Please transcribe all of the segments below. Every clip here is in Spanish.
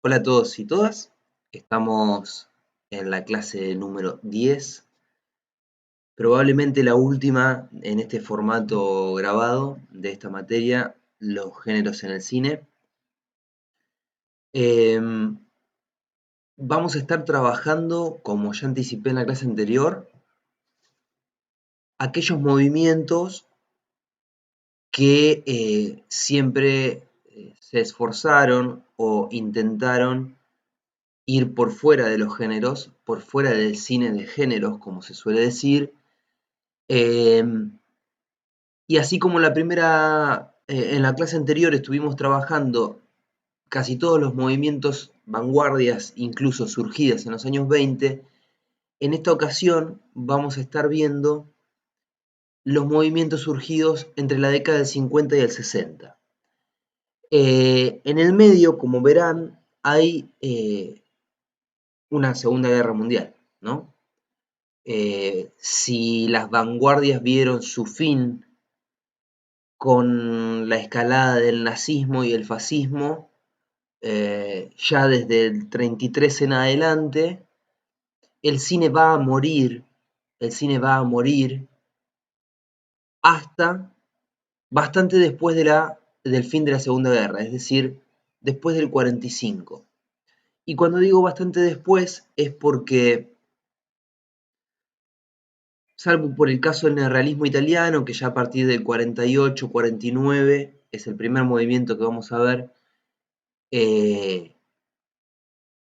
Hola a todos y todas, estamos en la clase número 10, probablemente la última en este formato grabado de esta materia, los géneros en el cine. Em, Vamos a estar trabajando, como ya anticipé en la clase anterior, aquellos movimientos que siempre se esforzaron o intentaron ir por fuera de los géneros, por fuera del cine de géneros, como se suele decir. Y así como en la clase anterior estuvimos trabajando casi todos los movimientos vanguardias, incluso surgidas en los años 20, en esta ocasión vamos a estar viendo los movimientos surgidos entre la década del 50 y el 60. En el medio, como verán, hay una Segunda Guerra Mundial, ¿no? Si las vanguardias vieron su fin con la escalada del nazismo y el fascismo, ya desde el 33 en adelante, el cine va a morir, el cine va a morir hasta bastante después del fin de la Segunda Guerra, es decir, después del 45. Y cuando digo bastante después es porque, salvo por el caso del neorrealismo italiano, que ya a partir del 48-49 es el primer movimiento que vamos a ver,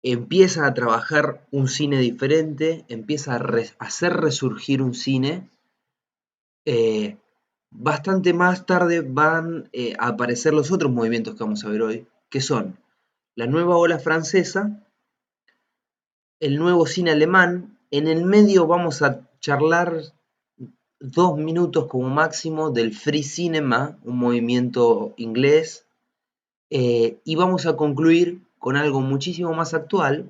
empieza a trabajar un cine diferente, empieza a hacer resurgir un cine. Bastante más tarde van a aparecer los otros movimientos que vamos a ver hoy, que son la nueva ola francesa, el nuevo cine alemán. En el medio vamos a charlar 2 minutos como máximo del free cinema, un movimiento inglés, y vamos a concluir con algo muchísimo más actual,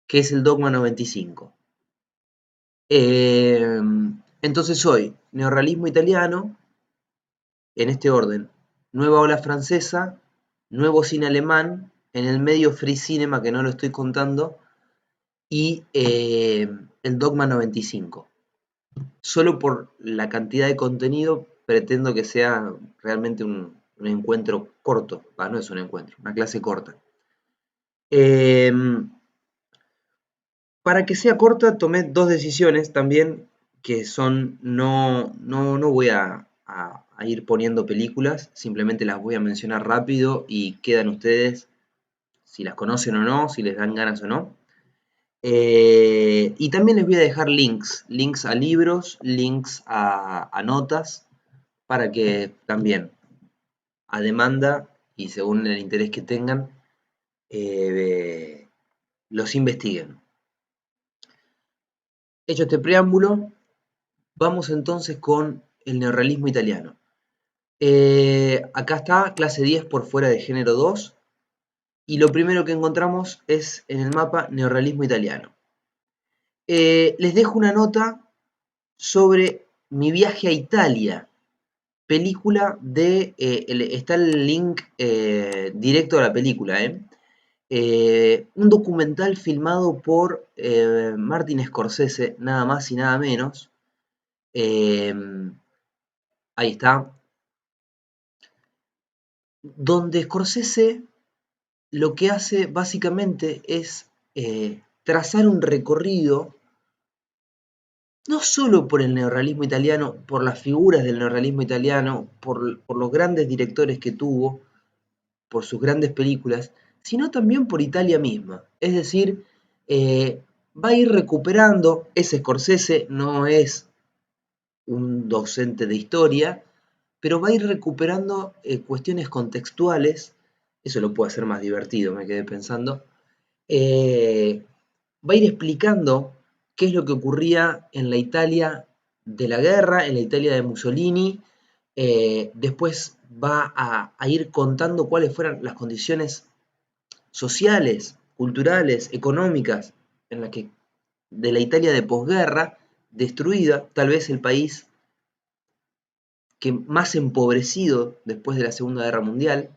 que es el Dogma 95. Entonces hoy, neorrealismo italiano, en este orden, nueva ola francesa, nuevo cine alemán, en el medio free cinema, que no lo estoy contando, y el Dogma 95. Solo por la cantidad de contenido pretendo que sea realmente un encuentro corto. No es un encuentro, una clase corta. Para que sea corta tomé dos decisiones también, que son, no voy a ir poniendo películas, simplemente las voy a mencionar rápido y quedan ustedes si las conocen o no, si les dan ganas o no. Y también les voy a dejar links a libros, links a notas, para que también, a demanda y según el interés que tengan, los investiguen. Hecho este preámbulo, vamos entonces con el neorrealismo italiano. Acá está, clase 10 por fuera de género 2, y lo primero que encontramos es en el mapa neorrealismo italiano. Les dejo una nota sobre mi viaje a Italia, película está el link directo a la película, un documental filmado por Martin Scorsese, nada más y nada menos. Ahí está. Donde Scorsese lo que hace básicamente es trazar un recorrido no solo por el neorrealismo italiano, por las figuras del neorrealismo italiano, por los grandes directores que tuvo, por sus grandes películas, sino también por Italia misma. Es decir, va a ir recuperando, ese Scorsese no es un docente de historia, pero va a ir recuperando cuestiones contextuales, eso lo puede hacer más divertido, me quedé pensando, va a ir explicando qué es lo que ocurría en la Italia de la guerra, en la Italia de Mussolini, después va a ir contando cuáles fueron las condiciones sociales, culturales, económicas de la Italia de posguerra, destruida, tal vez el país que más empobrecido después de la Segunda Guerra Mundial.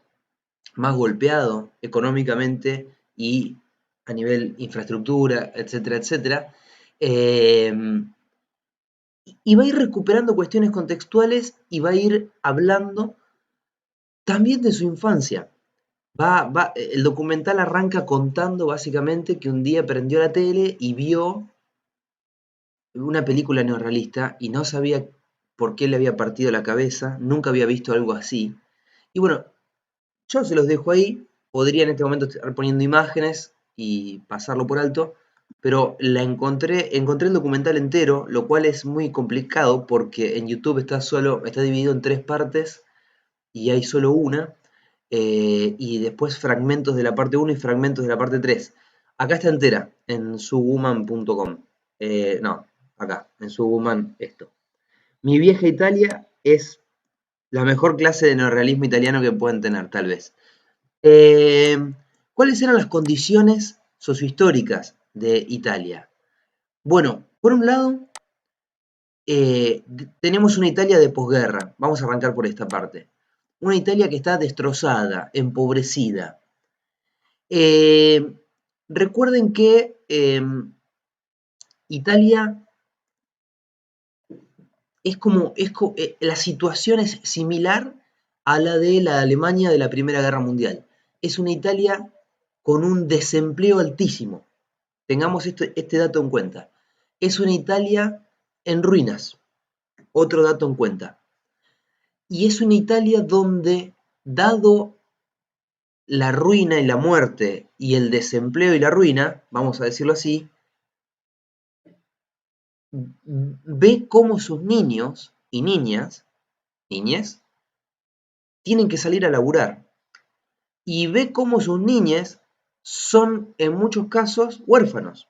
más golpeado económicamente y a nivel infraestructura, etcétera, etcétera. Eh, y va a ir recuperando cuestiones contextuales y va a ir hablando también de su infancia. El documental arranca contando básicamente que un día prendió la tele y vio una película neorrealista y no sabía por qué le había partido la cabeza, nunca había visto algo así. Y bueno, yo se los dejo ahí, podría en este momento estar poniendo imágenes y pasarlo por alto, pero encontré el documental entero, lo cual es muy complicado porque en YouTube está dividido en 3 partes y hay solo una, y después fragmentos de la parte 1 y fragmentos de la parte 3. Acá está entera, en subuman.com. No, acá, en Subuman esto. Mi vieja Italia es la mejor clase de neorrealismo italiano que pueden tener, tal vez. Eh, ¿Cuáles eran las condiciones sociohistóricas de Italia? Bueno, por un lado, tenemos una Italia de posguerra. Vamos a arrancar por esta parte. Una Italia que está destrozada, empobrecida. Eh, Recuerden que Italia la situación es similar a la de la Alemania de la Primera Guerra Mundial. Es una Italia con un desempleo altísimo. Tengamos este dato en cuenta. Es una Italia en ruinas. Otro dato en cuenta. Y es una Italia donde, dado la ruina y la muerte y el desempleo y la ruina, vamos a decirlo así, ve cómo sus niños y niñas, tienen que salir a laburar. Y ve cómo sus niñas son en muchos casos huérfanos.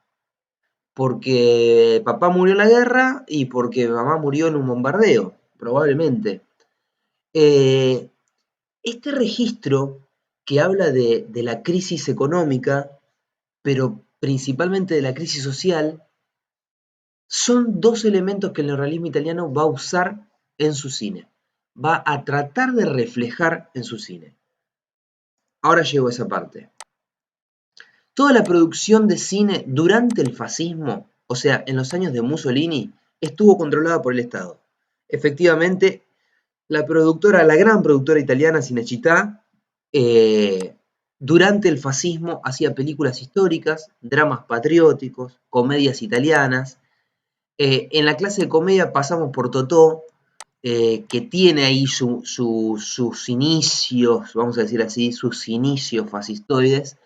Porque papá murió en la guerra y porque mamá murió en un bombardeo, probablemente. Eh, este registro que habla de la crisis económica, pero principalmente de la crisis social, son 2 elementos que el neorrealismo italiano va a usar en su cine. Va a tratar de reflejar en su cine. Ahora llego a esa parte. Toda la producción de cine durante el fascismo, o sea, en los años de Mussolini, estuvo controlada por el Estado. Efectivamente, la gran productora italiana Cinecittà, durante el fascismo hacía películas históricas, dramas patrióticos, comedias italianas. En la clase de comedia pasamos por Totò, que tiene ahí sus inicios, vamos a decir así, sus inicios fascistoides,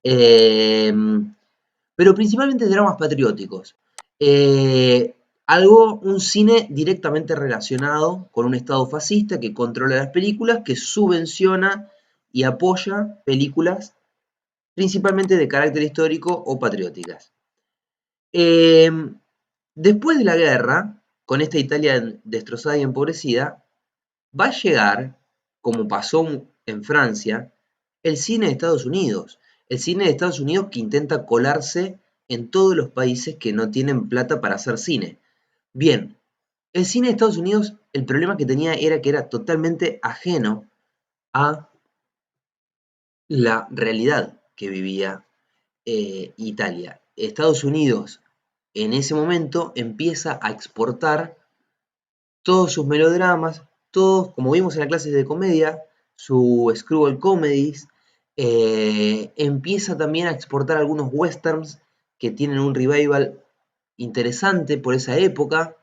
pero principalmente dramas patrióticos. Un cine directamente relacionado con un Estado fascista que controla las películas, que subvenciona y apoya películas principalmente de carácter histórico o patrióticas. Después de la guerra, con esta Italia destrozada y empobrecida, va a llegar, como pasó en Francia, el cine de Estados Unidos. El cine de Estados Unidos que intenta colarse en todos los países que no tienen plata para hacer cine. Bien, el cine de Estados Unidos, el problema que tenía era que era totalmente ajeno a la realidad que vivía Italia. Estados Unidos en ese momento empieza a exportar todos sus melodramas, todos, como vimos en la clase de comedia, su screwball comedies, empieza también a exportar algunos westerns que tienen un revival interesante por esa época.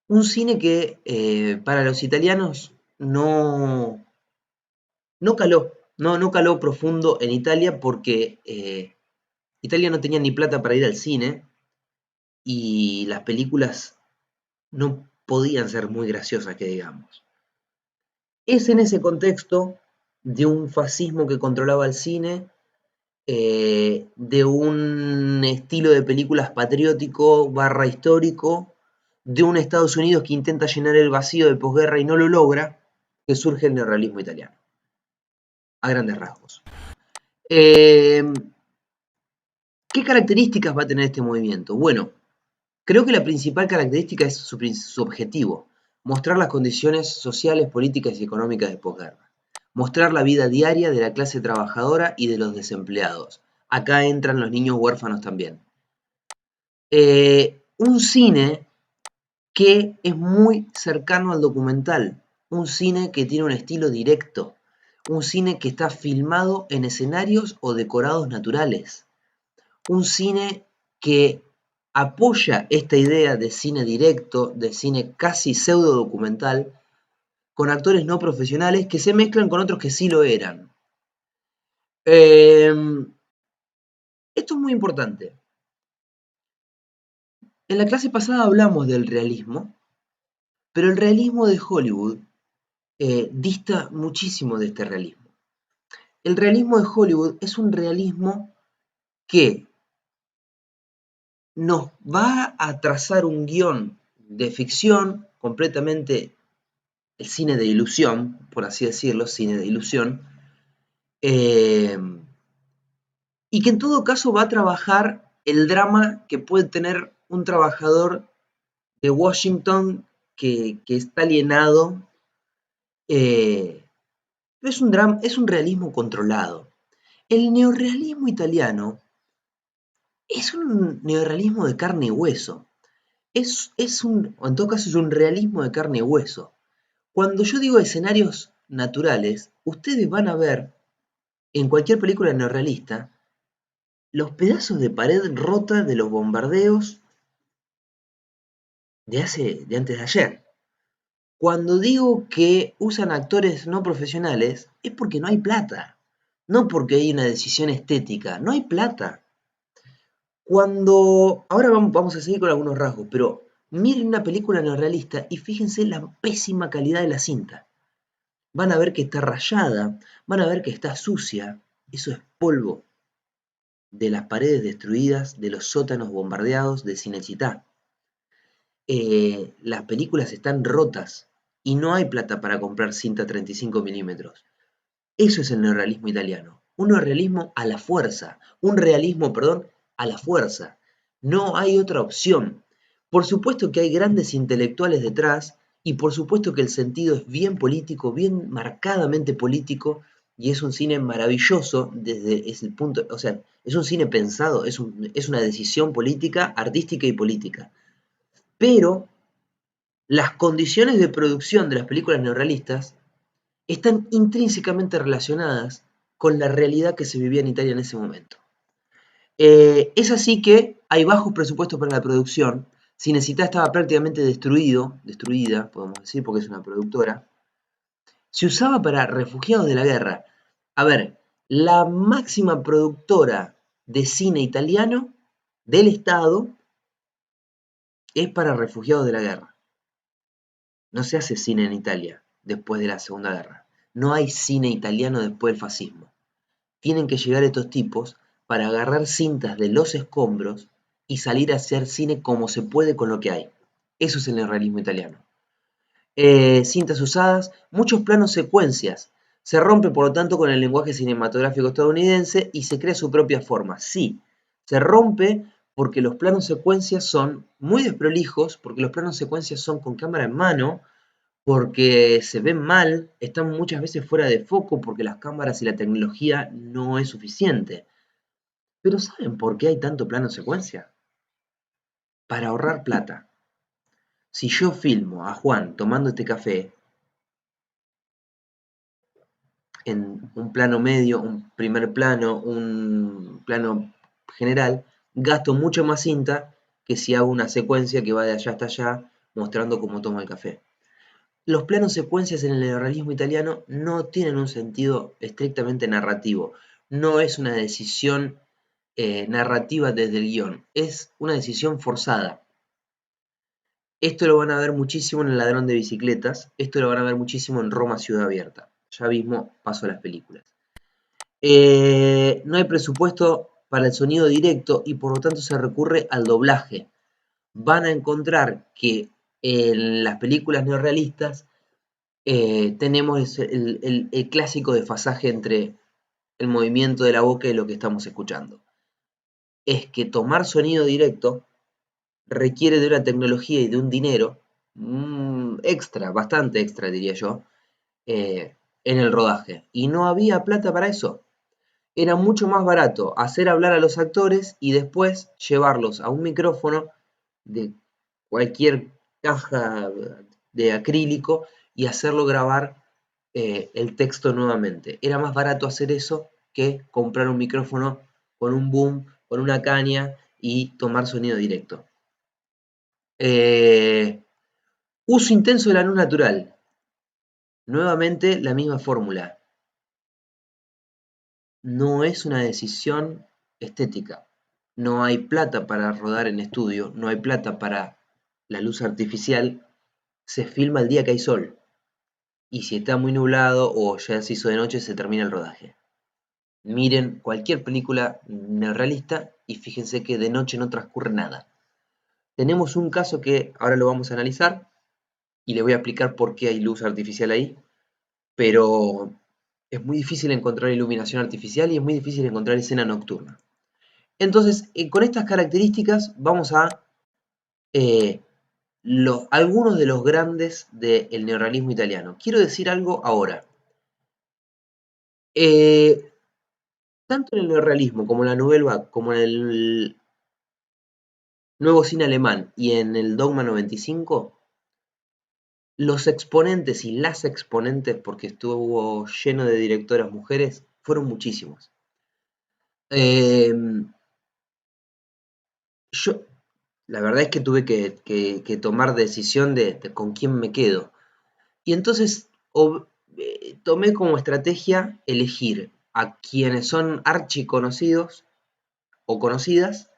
Un cine que para los italianos no caló profundo en Italia porque Italia no tenía ni plata para ir al cine y las películas no podían ser muy graciosas, que digamos. Es en ese contexto de un fascismo que controlaba el cine, de un estilo de películas patriótico / histórico, de un Estados Unidos que intenta llenar el vacío de posguerra y no lo logra, que surge el neorrealismo italiano, a grandes rasgos. ¿Qué características va a tener este movimiento? Bueno, creo que la principal característica es su objetivo, mostrar las condiciones sociales, políticas y económicas de posguerra. Mostrar la vida diaria de la clase trabajadora y de los desempleados. Acá entran los niños huérfanos también. Un cine que es muy cercano al documental, un cine que tiene un estilo directo, un cine que está filmado en escenarios o decorados naturales, un cine que apoya esta idea de cine directo, de cine casi pseudo documental, con actores no profesionales que se mezclan con otros que sí lo eran. Esto es muy importante. En la clase pasada hablamos del realismo, pero el realismo de Hollywood dista muchísimo de este realismo. El realismo de Hollywood es un realismo que nos va a trazar un guión de ficción, completamente el cine de ilusión, por así decirlo, cine de ilusión, eh, y que en todo caso va a trabajar el drama que puede tener un trabajador de Washington que está alienado. Es un realismo controlado. El neorrealismo italiano es un neorrealismo de carne y hueso. O en todo caso, es un realismo de carne y hueso. Cuando yo digo escenarios naturales, ustedes van a ver en cualquier película neorrealista los pedazos de pared rota de los bombardeos de antes de ayer. Cuando digo que usan actores no profesionales, es porque no hay plata, no porque hay una decisión estética, no hay plata. Ahora vamos a seguir con algunos rasgos, pero miren una película neorrealista y fíjense la pésima calidad de la cinta. Van a ver que está rayada, van a ver que está sucia, eso es polvo de las paredes destruidas, de los sótanos bombardeados de Cinecittà. Las películas están rotas y no hay plata para comprar cinta 35 milímetros. Eso es el neorrealismo italiano. Un neorrealismo a la fuerza. Un realismo, perdón, a la fuerza. No hay otra opción. Por supuesto que hay grandes intelectuales detrás y por supuesto que el sentido es bien político, bien marcadamente político y es un cine maravilloso desde ese punto, o sea, es un cine pensado, es una decisión política, artística y política. Pero las condiciones de producción de las películas neorrealistas están intrínsecamente relacionadas con la realidad que se vivía en Italia en ese momento. Es así que hay bajos presupuestos para la producción. Cinecittà estaba prácticamente destruida, podemos decir, porque es una productora. Se usaba para refugiados de la guerra. A ver, la máxima productora de cine italiano del Estado es para refugiados de la guerra. No se hace cine en Italia después de la Segunda Guerra. No hay cine italiano después del fascismo. Tienen que llegar estos tipos para agarrar cintas de los escombros y salir a hacer cine como se puede con lo que hay. Eso es el neorrealismo italiano. Cintas usadas, muchos planos secuencias. Se rompe, por lo tanto, con el lenguaje cinematográfico estadounidense y se crea su propia forma. Sí, se rompe porque los planos secuencias son muy desprolijos, porque los planos secuencias son con cámara en mano, porque se ven mal, están muchas veces fuera de foco porque las cámaras y la tecnología no es suficiente. Pero ¿saben por qué hay tanto plano secuencia? Para ahorrar plata. Si yo filmo a Juan tomando este café en un plano medio, un primer plano, un plano general, gasto mucho más cinta que si hago una secuencia que va de allá hasta allá mostrando cómo tomo el café. Los planos secuencias en el neorrealismo italiano no tienen un sentido estrictamente narrativo. No es una decisión narrativa desde el guión. Es una decisión forzada. Esto lo van a ver muchísimo en El ladrón de bicicletas. Esto lo van a ver muchísimo en Roma Ciudad Abierta. Ya mismo paso a las películas. No hay presupuesto para el sonido directo y por lo tanto se recurre al doblaje. Van a encontrar que en las películas neorrealistas tenemos el clásico desfasaje entre el movimiento de la boca y lo que estamos escuchando. Es que tomar sonido directo requiere de una tecnología y de un dinero extra, bastante extra diría yo, en el rodaje. Y no había plata para eso. Era mucho más barato hacer hablar a los actores y después llevarlos a un micrófono de cualquier caja de acrílico y hacerlo grabar el texto nuevamente. Era más barato hacer eso que comprar un micrófono con un boom, con una caña y tomar sonido directo. Uso intenso de la luz natural. Nuevamente la misma fórmula. No es una decisión estética. No hay plata para rodar en estudio, no hay plata para la luz artificial. Se filma el día que hay sol. Y si está muy nublado o ya se hizo de noche, se termina el rodaje. Miren cualquier película neorrealista y fíjense que de noche no transcurre nada. Tenemos un caso que ahora lo vamos a analizar y le voy a explicar por qué hay luz artificial ahí, pero es muy difícil encontrar iluminación artificial y es muy difícil encontrar escena nocturna. Entonces, con estas características vamos a algunos de los grandes del neorrealismo italiano. Quiero decir algo ahora. Tanto en el neorrealismo como en la Nouvelle Vague, como en el nuevo cine alemán y en el Dogma 95, los exponentes y las exponentes, porque estuvo lleno de directoras mujeres, fueron muchísimos. Yo, la verdad es que tuve que tomar decisión de con quién me quedo. Y entonces tomé como estrategia elegir a quienes son archiconocidos o conocidas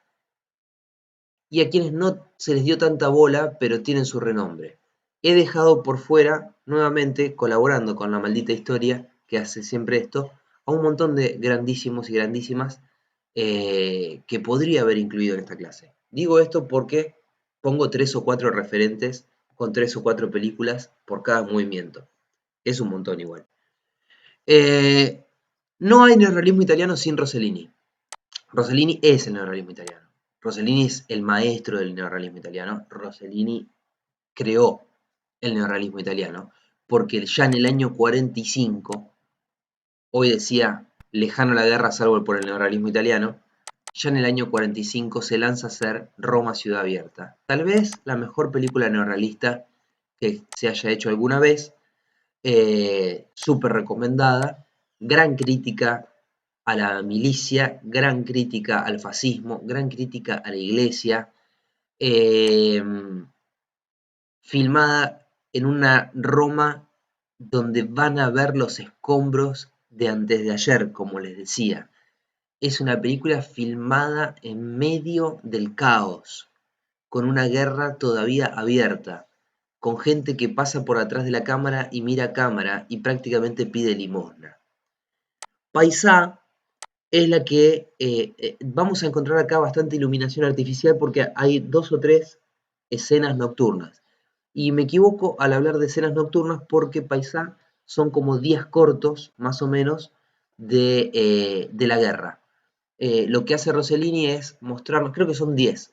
y a quienes no se les dio tanta bola, pero tienen su renombre. He dejado por fuera, nuevamente, colaborando con La Maldita Historia, que hace siempre esto, a un montón de grandísimos y grandísimas que podría haber incluido en esta clase. Digo esto porque pongo 3 o 4 referentes con 3 o 4 películas por cada movimiento. Es un montón igual. No hay neorrealismo italiano sin Rossellini. Rossellini es el neorrealismo italiano. Rossellini es el maestro del neorrealismo italiano. Rossellini creó el neorrealismo italiano porque ya en el año 45, hoy decía lejano la guerra salvo por el neorrealismo italiano, ya en el año 45 se lanza a hacer Roma Ciudad Abierta. Tal vez la mejor película neorrealista que se haya hecho alguna vez, súper recomendada, gran crítica a la milicia, gran crítica al fascismo, gran crítica a la iglesia, filmada en una Roma donde van a ver los escombros de antes de ayer, como les decía. Es una película filmada en medio del caos, con una guerra todavía abierta, con gente que pasa por atrás de la cámara y mira a cámara y prácticamente pide limosna. Paisà es la que vamos a encontrar acá bastante iluminación artificial porque hay 2 o 3 escenas nocturnas. Y me equivoco al hablar de escenas nocturnas porque Paisà son como 10 cortos, más o menos, de la guerra. Lo que hace Rossellini es mostrarnos, creo que son 10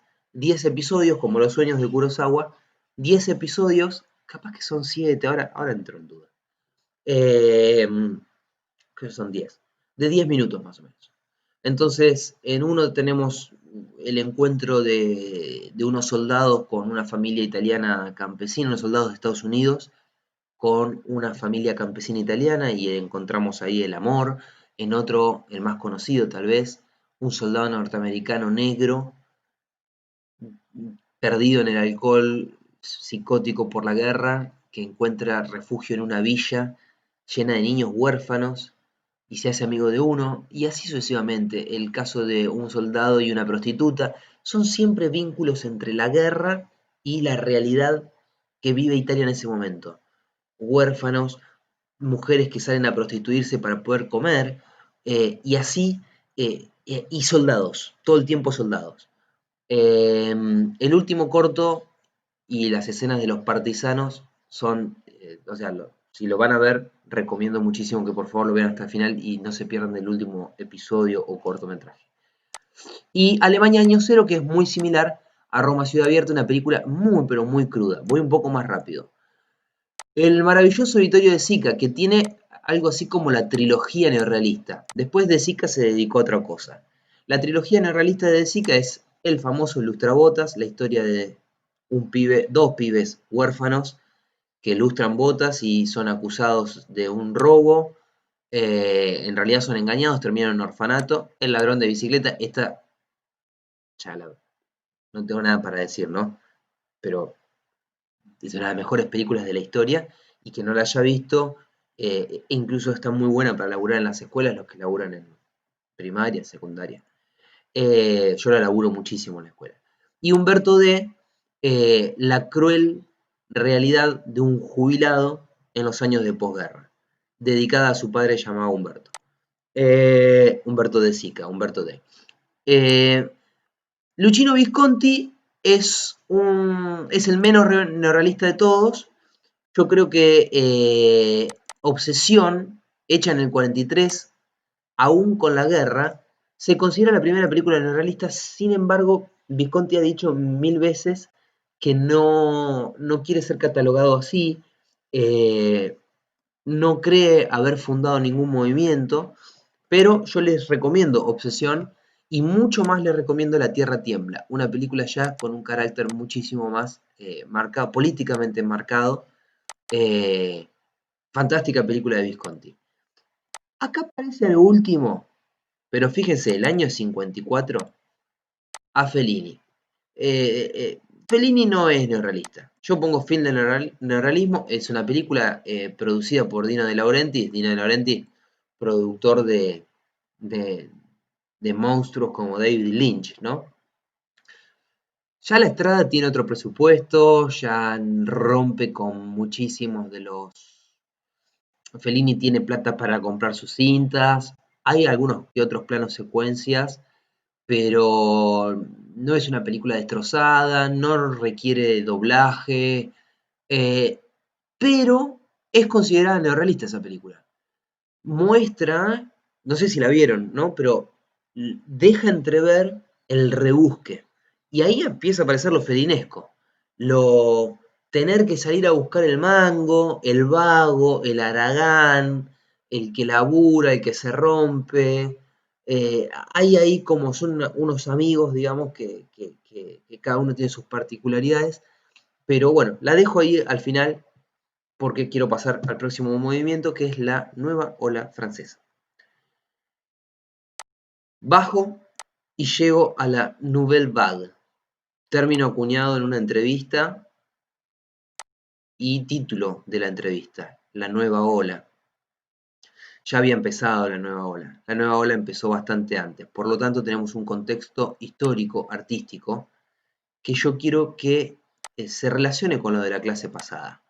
episodios, como Los sueños de Kurosawa, 10 episodios, capaz que son 7, ahora entro en duda. Creo que son 10, de 10 minutos más o menos. Entonces, en uno tenemos el encuentro de unos soldados con una familia italiana campesina, unos soldados de Estados Unidos con una familia campesina italiana y encontramos ahí el amor. En otro, el más conocido tal vez, un soldado norteamericano negro perdido en el alcohol, psicótico por la guerra, que encuentra refugio en una villa llena de niños huérfanos y se hace amigo de uno, y así sucesivamente. El caso de un soldado y una prostituta son siempre vínculos entre la guerra y la realidad que vive Italia en ese momento. Huérfanos, mujeres que salen a prostituirse para poder comer, y así, y soldados, todo el tiempo soldados. El último corto y las escenas de los partisanos son, o sea, si lo van a ver, recomiendo muchísimo que por favor lo vean hasta el final y no se pierdan del último episodio o cortometraje. Y Alemania Año Cero, que es muy similar a Roma Ciudad Abierta, una película muy pero muy cruda. Voy un poco más rápido. El maravilloso Vittorio De Sica, que tiene algo así como la trilogía neorrealista. Después De Sica se dedicó a otra cosa. La trilogía neorrealista de De Sica es el famoso Lustrabotas, la historia de dos pibes huérfanos que lustran botas y son acusados de un robo. En realidad son engañados, terminan en un orfanato. El ladrón de bicicleta, esta ya no tengo nada para decir, ¿no? Pero es una de las mejores películas de la historia y que no la haya visto, incluso está muy buena para laburar en las escuelas, los que laburan en primaria, secundaria. Yo la laburo muchísimo en la escuela. Y Humberto D. La cruel realidad de un jubilado en los años de posguerra, dedicada a su padre llamado Humberto. Humberto de Sica, Humberto D. Luchino Visconti es el menos neorrealista de todos. Yo creo que Obsesión, hecha en el 43, aún con la guerra, se considera la primera película neorrealista. Sin embargo, Visconti ha dicho 1000 veces que no quiere ser catalogado así, eh, no cree haber fundado ningún movimiento, pero yo les recomiendo Obsesión y mucho más les recomiendo La Tierra Tiembla, una película ya con un carácter muchísimo más marcado, políticamente marcado. eh, Fantástica película de Visconti. Acá aparece lo último, pero fíjense, el año 54, a Fellini. Fellini no es neorrealista. Yo pongo fin del neorrealismo. Es una película producida por Dino De Laurentiis. Dino De Laurentiis, productor de, de monstruos como David Lynch, ¿no? Ya La Estrada tiene otro presupuesto, ya rompe con muchísimos de los... Fellini tiene plata para comprar sus cintas, hay algunos y otros planos secuencias, pero no es una película destrozada, no requiere doblaje, eh, pero es considerada neorrealista esa película. Muestra, no sé si la vieron, ¿no? Pero deja entrever el rebusque. Y ahí empieza a aparecer lo felinesco. Lo tener que salir a buscar el mango, el vago, el haragán, el que labura, el que se rompe. Hay ahí como son unos amigos, digamos, que cada uno tiene sus particularidades. Pero bueno, la dejo ahí al final porque quiero pasar al próximo movimiento, que es la nueva ola francesa. Bajo y llego a la Nouvelle Vague, término acuñado en una entrevista y título de la entrevista, la nueva ola. Ya había empezado la nueva ola. La nueva ola empezó bastante antes, por lo tanto tenemos un contexto histórico, artístico, que yo quiero que se relacione con lo de la clase pasada.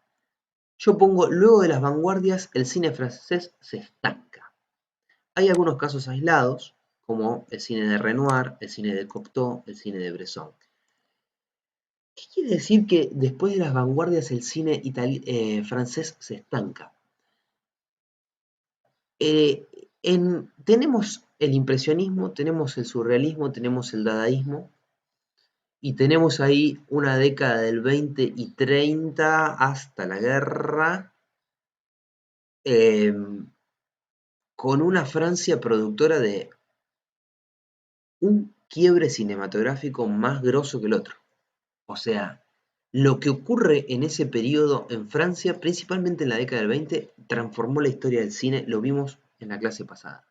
Yo pongo, luego de las vanguardias, el cine francés se estanca. Hay algunos casos aislados, como el cine de Renoir, el cine de Cocteau, el cine de Bresson. ¿Qué quiere decir que después de las vanguardias el cine francés se estanca? Tenemos el impresionismo, tenemos el surrealismo, tenemos el dadaísmo, y tenemos ahí una década del 20 y 30 hasta la guerra, con una Francia productora de un quiebre cinematográfico más grosso que el otro. O sea, lo que ocurre en ese periodo en Francia, principalmente en la década del 20, transformó la historia del cine, lo vimos en la clase pasada.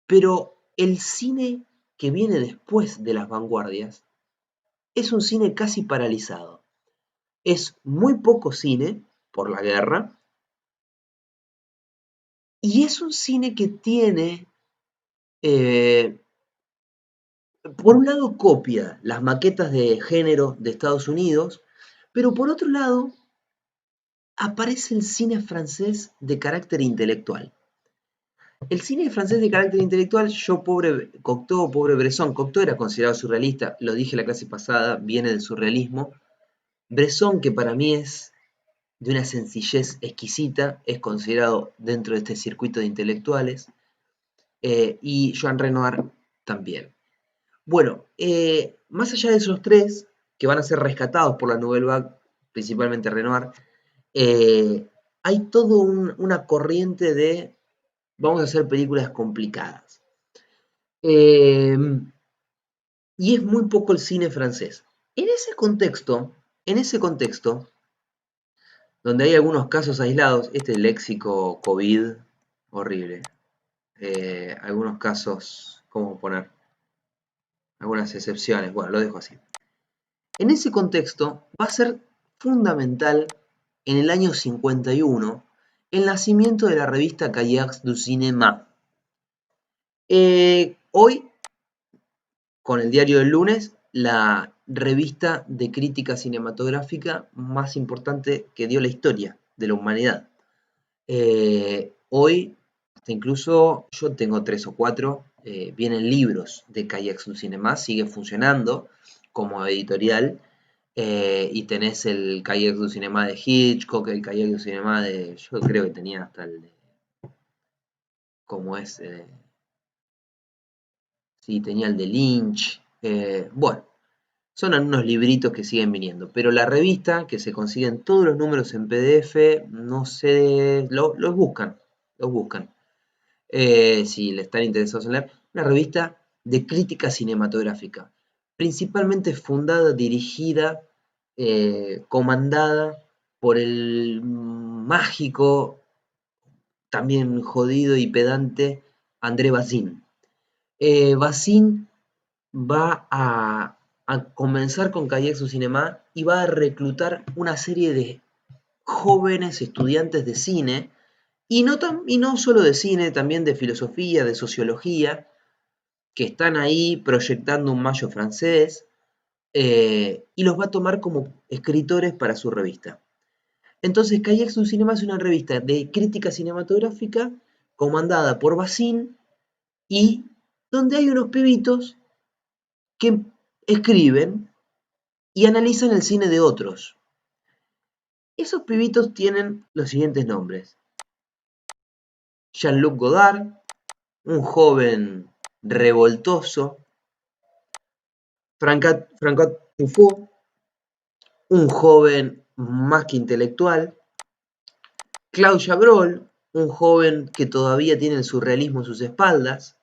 Pero el cine que viene después de las vanguardias es un cine casi paralizado. Es muy poco cine por la guerra y es un cine que tiene, eh, por un lado, copia las maquetas de género de Estados Unidos, pero por otro lado, aparece el cine francés de carácter intelectual. El cine francés de carácter intelectual, yo pobre Cocteau, pobre Bresson. Cocteau era considerado surrealista, lo dije la clase pasada, viene del surrealismo. Bresson, que para mí es de una sencillez exquisita, es considerado dentro de este circuito de intelectuales. Y Jean Renoir también. Bueno, más allá de esos tres, que van a ser rescatados por la Nouvelle Vague, principalmente Renoir, hay toda una corriente de vamos a hacer películas complicadas. Y es muy poco el cine francés. En ese contexto, donde hay algunos casos aislados, este léxico COVID, horrible. Algunos casos, ¿cómo poner? Algunas excepciones, bueno, lo dejo así. En ese contexto va a ser fundamental en el año 51 el nacimiento de la revista Cahiers du Cinéma. Hoy, con el diario del lunes, la revista de crítica cinematográfica más importante que dio la historia de la humanidad. Hoy, hasta incluso yo tengo 3 o 4, vienen libros de Cahiers du Cinéma, sigue funcionando como editorial, y tenés el Cahiers du Cinéma de Hitchcock, el Cahiers du Cinéma de, yo creo que tenía hasta el de, ¿cómo es? Sí, tenía el de Lynch, bueno, son algunos libritos que siguen viniendo, pero la revista, que se consiguen todos los números en PDF, no sé, los buscan, los buscan. Si le están interesados en leer, una revista de crítica cinematográfica, principalmente fundada, dirigida, comandada por el mágico, también jodido y pedante André Bazin. Bazin va a comenzar con Cahiers du Cinéma y va a reclutar una serie de jóvenes estudiantes de cine y no solo de cine, también de filosofía, de sociología, que están ahí proyectando un mayo francés, y los va a tomar como escritores para su revista. Entonces, Cahiers du Cinéma es una revista de crítica cinematográfica comandada por Bazin y donde hay unos pibitos que escriben y analizan el cine de otros. Esos pibitos tienen los siguientes nombres: Jean-Luc Godard, un joven revoltoso; Francois Truffaut, un joven más que intelectual; Claude Chabrol, un joven que todavía tiene el surrealismo en sus espaldas;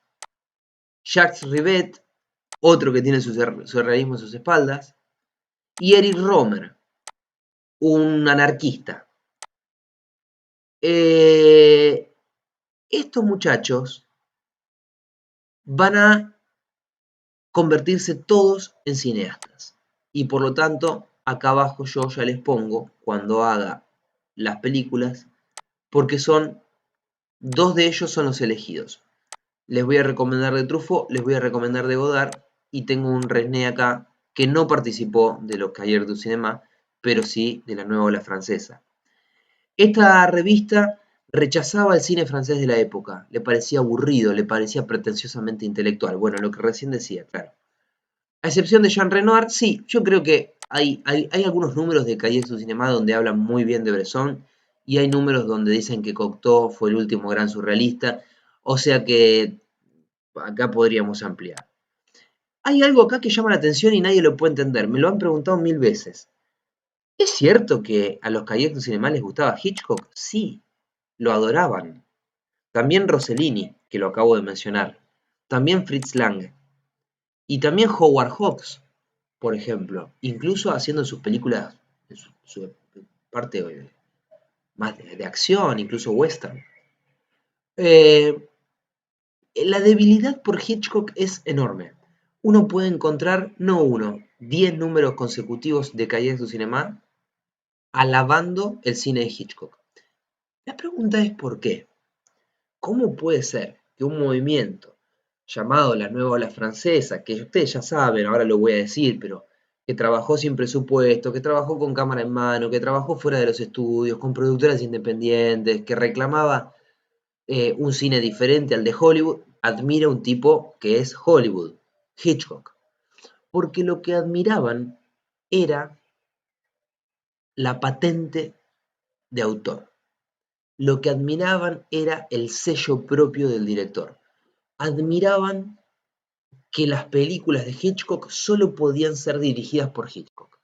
Jacques Rivette, otro que tiene el surrealismo en sus espaldas; y Eric Rohmer, un anarquista. Estos muchachos van a convertirse todos en cineastas. Y por lo tanto, acá abajo yo ya les pongo, cuando haga las películas, porque dos de ellos son los elegidos. Les voy a recomendar de Truffaut, les voy a recomendar de Godard, y tengo un Resné acá que no participó de los Cahiers du Cinéma, pero sí de la nueva ola francesa. Esta revista rechazaba el cine francés de la época, le parecía aburrido, le parecía pretenciosamente intelectual. Bueno, lo que recién decía, claro. A excepción de Jean Renoir, sí, yo creo que hay algunos números de Cahiers du Cinéma donde hablan muy bien de Bresson, y hay números donde dicen que Cocteau fue el último gran surrealista, o sea que acá podríamos ampliar. Hay algo acá que llama la atención y nadie lo puede entender, me lo han preguntado 1000 veces. ¿Es cierto que a los Cahiers du Cinéma les gustaba Hitchcock? Sí, lo adoraban. También Rossellini, que lo acabo de mencionar. También Fritz Lang. Y también Howard Hawks, por ejemplo. Incluso haciendo sus películas, su parte más de acción, incluso western. La debilidad por Hitchcock es enorme. Uno puede encontrar, no uno, 10 números consecutivos de Cahiers du Cinéma alabando el cine de Hitchcock. La pregunta es ¿por qué? ¿Cómo puede ser que un movimiento llamado la Nueva Ola Francesa, que ustedes ya saben, ahora lo voy a decir, pero que trabajó sin presupuesto, que trabajó con cámara en mano, que trabajó fuera de los estudios, con productoras independientes, que reclamaba un cine diferente al de Hollywood, admira a un tipo que es Hollywood, Hitchcock? Porque lo que admiraban era la patente de autor. Lo que admiraban era el sello propio del director. Admiraban que las películas de Hitchcock solo podían ser dirigidas por Hitchcock.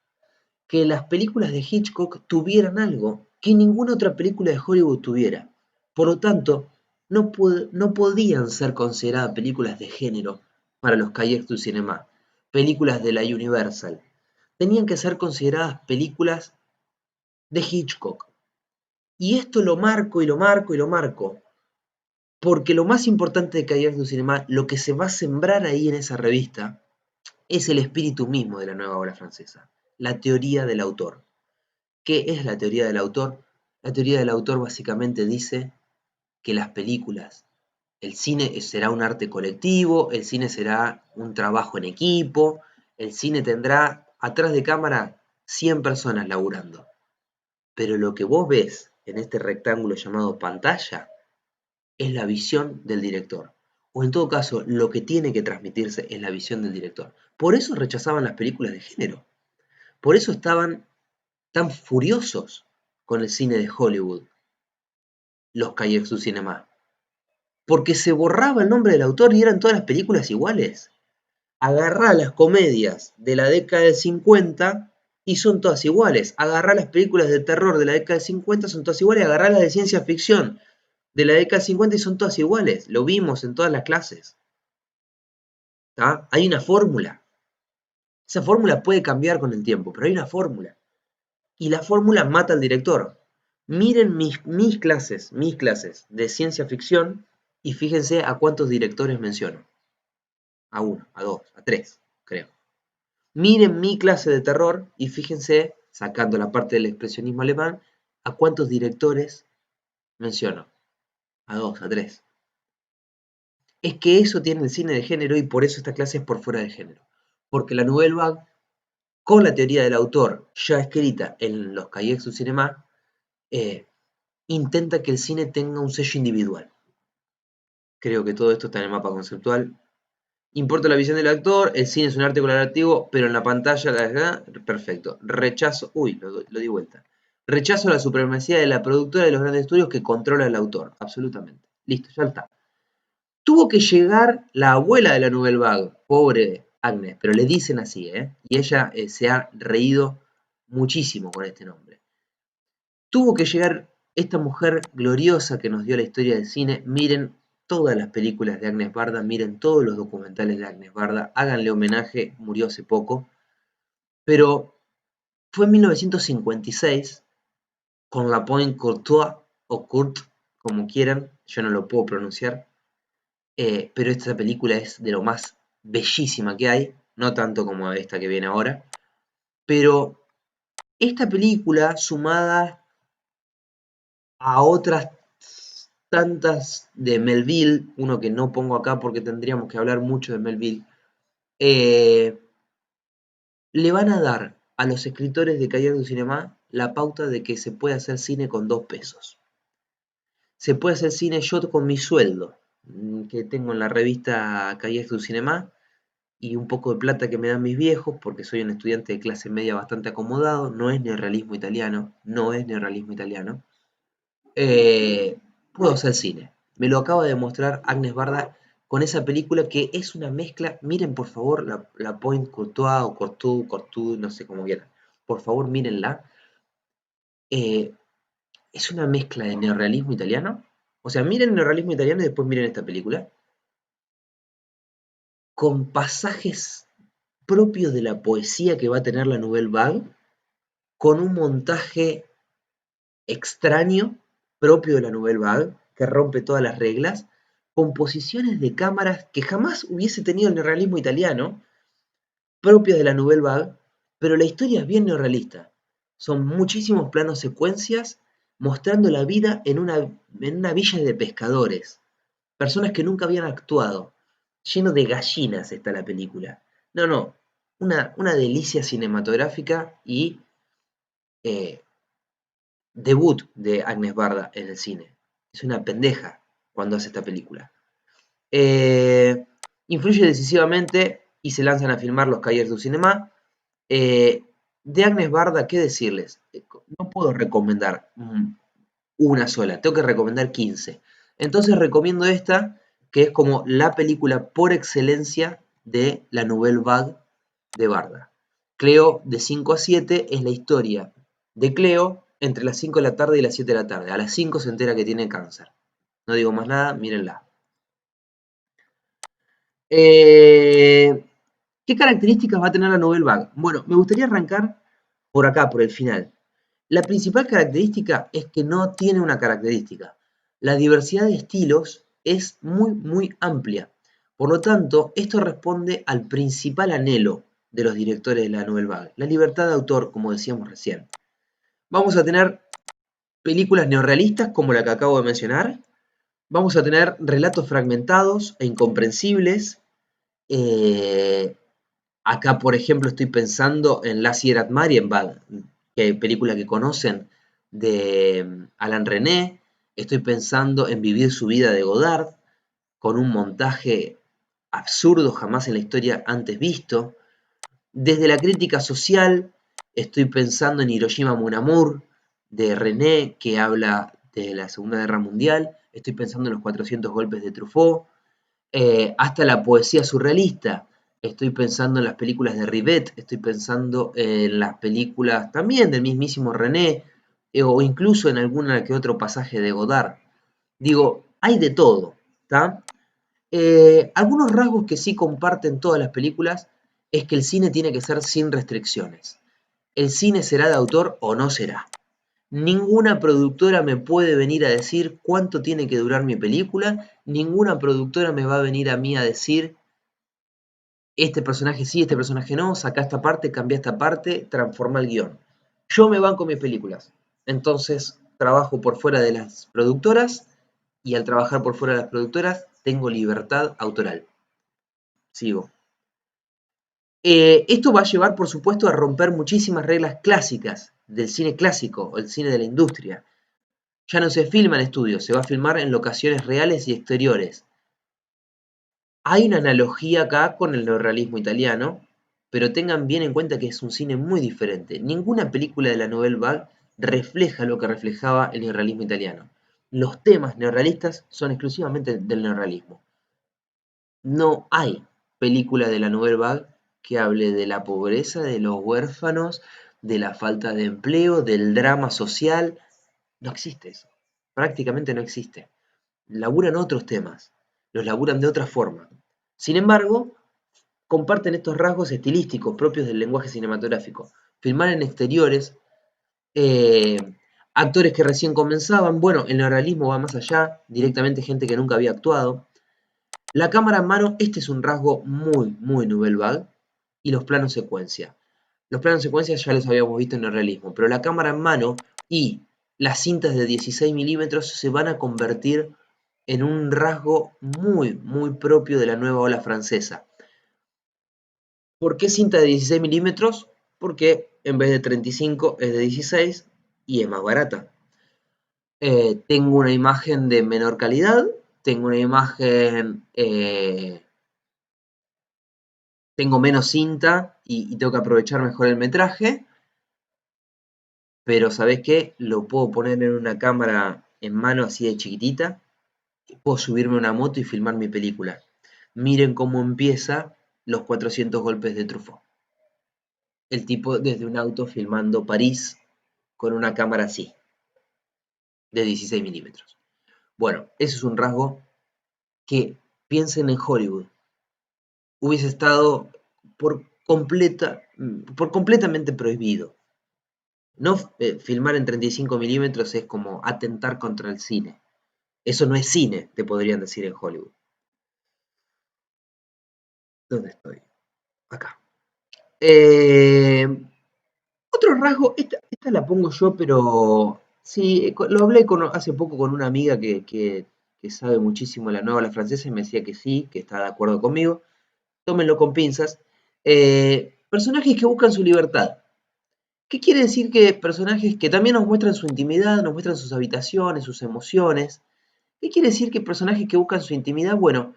Que las películas de Hitchcock tuvieran algo que ninguna otra película de Hollywood tuviera. Por lo tanto, no podían ser consideradas películas de género para los Cahiers du Cinéma, películas de la Universal. Tenían que ser consideradas películas de Hitchcock. Y esto lo marco y lo marco y lo marco, porque lo más importante de Cahiers du Cinéma, lo que se va a sembrar ahí en esa revista, es el espíritu mismo de la nueva obra francesa, la teoría del autor. ¿Qué es la teoría del autor? La teoría del autor básicamente dice que las películas, el cine será un arte colectivo, el cine será un trabajo en equipo, el cine tendrá atrás de cámara 100 personas laburando. Pero lo que vos ves en este rectángulo llamado pantalla es la visión del director. O en todo caso, lo que tiene que transmitirse es la visión del director. Por eso rechazaban las películas de género. Por eso estaban tan furiosos con el cine de Hollywood, los Cahiers du Cinéma. Porque se borraba el nombre del autor y eran todas las películas iguales. Agarrá las comedias de la década del 50 y son todas iguales. Agarrá las películas de terror de la década del 50, son todas iguales. Agarrá las de ciencia ficción de la década del 50 y son todas iguales. Lo vimos en todas las clases. ¿Tá? Hay una fórmula. Esa fórmula puede cambiar con el tiempo, pero hay una fórmula. Y la fórmula mata al director. Miren mis clases de ciencia ficción y fíjense a cuántos directores menciono. A uno, a dos, a tres, creo. Miren mi clase de terror y fíjense, sacando la parte del expresionismo alemán, a cuántos directores menciono. A dos, a tres. Es que eso tiene el cine de género y por eso esta clase es por fuera de género. Porque la Nouvelle Vague, con la teoría del autor ya escrita en los Cahiers du Cinéma, intenta que el cine tenga un sello individual. Creo que todo esto está en el mapa conceptual. Importa la visión del actor, el cine es un arte colaborativo, pero en la pantalla, perfecto. Rechazo, lo di vuelta. Rechazo la supremacía de la productora de los grandes estudios que controla al autor, absolutamente. Listo, ya está. Tuvo que llegar la abuela de la Nouvelle Vague, pobre Agnes, pero le dicen así, y ella se ha reído muchísimo con este nombre. Tuvo que llegar esta mujer gloriosa que nos dio la historia del cine. Miren todas las películas de Agnes Varda, miren todos los documentales de Agnes Varda, háganle homenaje, murió hace poco. Pero fue en 1956 con La Pointe Courtois, o Kurt, como quieran, yo no lo puedo pronunciar, pero esta película es de lo más bellísima que hay, no tanto como esta que viene ahora, pero esta película sumada a otras tantas de Melville, uno que no pongo acá porque tendríamos que hablar mucho de Melville, le van a dar a los escritores de Cahiers du Cinéma la pauta de que se puede hacer cine con 2 pesos. Se puede hacer cine yo con mi sueldo, que tengo en la revista Cahiers du Cinéma, y un poco de plata que me dan mis viejos, porque soy un estudiante de clase media bastante acomodado, no es neorrealismo italiano, puedo hacer cine. Me lo acaba de mostrar Agnes Varda con esa película que es una mezcla. Miren por favor la Pointe Courtois o Courtois, no sé cómo quieran. Por favor, mírenla. Es una mezcla de neorrealismo italiano. O sea, miren el neorrealismo italiano y después miren esta película. Con pasajes propios de la poesía que va a tener la Nouvelle Vague, con un montaje extraño propio de la Nouvelle Vague, que rompe todas las reglas, composiciones de cámaras que jamás hubiese tenido el neorrealismo italiano, propias de la Nouvelle Vague, pero la historia es bien neorrealista. Son muchísimos planos secuencias mostrando la vida en una villa de pescadores, personas que nunca habían actuado. Lleno de gallinas está la película. No, una delicia cinematográfica y debut de Agnes Varda en el cine. Es una pendeja cuando hace esta película. Influye decisivamente y se lanzan a filmar los Cahiers du Cinéma. De Agnes Varda, ¿qué decirles? No puedo recomendar una sola, tengo que recomendar 15. Entonces recomiendo esta, que es como la película por excelencia de la Nouvelle Vague de Varda. Cleo de 5 a 7 es la historia de Cleo, entre las 5 de la tarde y las 7 de la tarde. A las 5 se entera que tiene cáncer. No digo más nada, mírenla. ¿Qué características va a tener la Nouvelle Vague? Bueno, me gustaría arrancar por acá, por el final. La principal característica es que no tiene una característica. La diversidad de estilos es muy, muy amplia. Por lo tanto, esto responde al principal anhelo de los directores de la Nouvelle Vague, la libertad de autor, como decíamos recién. Vamos a tener películas neorrealistas como la que acabo de mencionar. Vamos a tener relatos fragmentados e incomprensibles. Acá, por ejemplo, estoy pensando en La Sierra Marienbad, que película que conocen, de Alain René. Estoy pensando en Vivir su vida de Godard, con un montaje absurdo jamás en la historia antes visto. Desde la crítica social, estoy pensando en Hiroshima Mon Amour, de René, que habla de la Segunda Guerra Mundial. Estoy pensando en Los 400 golpes de Truffaut. Hasta la poesía surrealista. Estoy pensando en las películas de Rivet, estoy pensando en las películas también del mismísimo René, o incluso en alguna que otro pasaje de Godard. Digo, hay de todo, ¿está? Algunos rasgos que sí comparten todas las películas es que el cine tiene que ser sin restricciones. El cine será de autor o no será. Ninguna productora me puede venir a decir cuánto tiene que durar mi película, ninguna productora me va a venir a mí a decir este personaje sí, este personaje no, saca esta parte, cambia esta parte, transforma el guión. Yo me banco mis películas, entonces trabajo por fuera de las productoras y al trabajar por fuera de las productoras tengo libertad autoral. Sigo. Esto va a llevar, por supuesto, a romper muchísimas reglas clásicas del cine clásico o el cine de la industria. Ya no se filma en estudios, se va a filmar en locaciones reales y exteriores. Hay una analogía acá con el neorrealismo italiano, pero tengan bien en cuenta que es un cine muy diferente. Ninguna película de la Nouvelle Vague refleja lo que reflejaba el neorrealismo italiano. Los temas neorrealistas son exclusivamente del neorrealismo. No hay película de la Nouvelle Vague que hable de la pobreza, de los huérfanos, de la falta de empleo, del drama social. No existe eso. Prácticamente no existe. Laburan otros temas. Los laburan de otra forma. Sin embargo, comparten estos rasgos estilísticos propios del lenguaje cinematográfico. Filmar en exteriores, eh, actores que recién comenzaban, bueno, el neorrealismo va más allá, directamente gente que nunca había actuado. La cámara en mano, este es un rasgo muy, muy Nouvelle Vague, y los planos secuencia. Los planos secuencia ya los habíamos visto en el realismo, pero la cámara en mano y las cintas de 16 milímetros se van a convertir en un rasgo muy, muy propio de la nueva ola francesa. ¿Por qué cinta de 16 milímetros? Porque en vez de 35 es de 16 y es más barata. Tengo una imagen de menor calidad, tengo una imagen, tengo menos cinta y tengo que aprovechar mejor el metraje, pero ¿sabés qué? Lo puedo poner en una cámara en mano así de chiquitita, puedo subirme a una moto y filmar mi película. Miren cómo empieza Los 400 golpes de Truffaut. El tipo desde un auto filmando París con una cámara así, de 16 milímetros. Bueno, ese es un rasgo que, piensen en Hollywood, hubiese estado por completamente prohibido. No filmar en 35 milímetros es como atentar contra el cine. Eso no es cine, te podrían decir en Hollywood. ¿Dónde estoy? Acá. Otro rasgo, esta la pongo yo, pero sí, lo hablé hace poco con una amiga que sabe muchísimo la nueva ola francesa y me decía que sí, que está de acuerdo conmigo. Tómenlo con pinzas. Personajes que buscan su libertad. ¿Qué quiere decir que personajes que también nos muestran su intimidad, nos muestran sus habitaciones, sus emociones? ¿Qué quiere decir que personajes que buscan su intimidad? Bueno,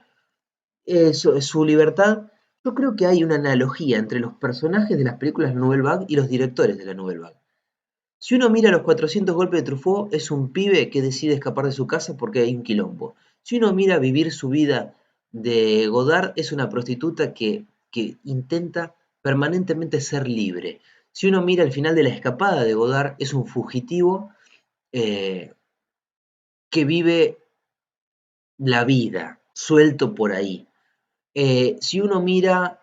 su libertad. Yo creo que hay una analogía entre los personajes de las películas Nouvelle Vague y los directores de la Nouvelle Vague. Si uno mira Los 400 golpes de Truffaut, es un pibe que decide escapar de su casa porque hay un quilombo. Si uno mira Vivir su vida de Godard, es una prostituta que intenta permanentemente ser libre. Si uno mira el final de La Escapada de Godard, es un fugitivo eh, que vive la vida, suelto por ahí. Si uno mira,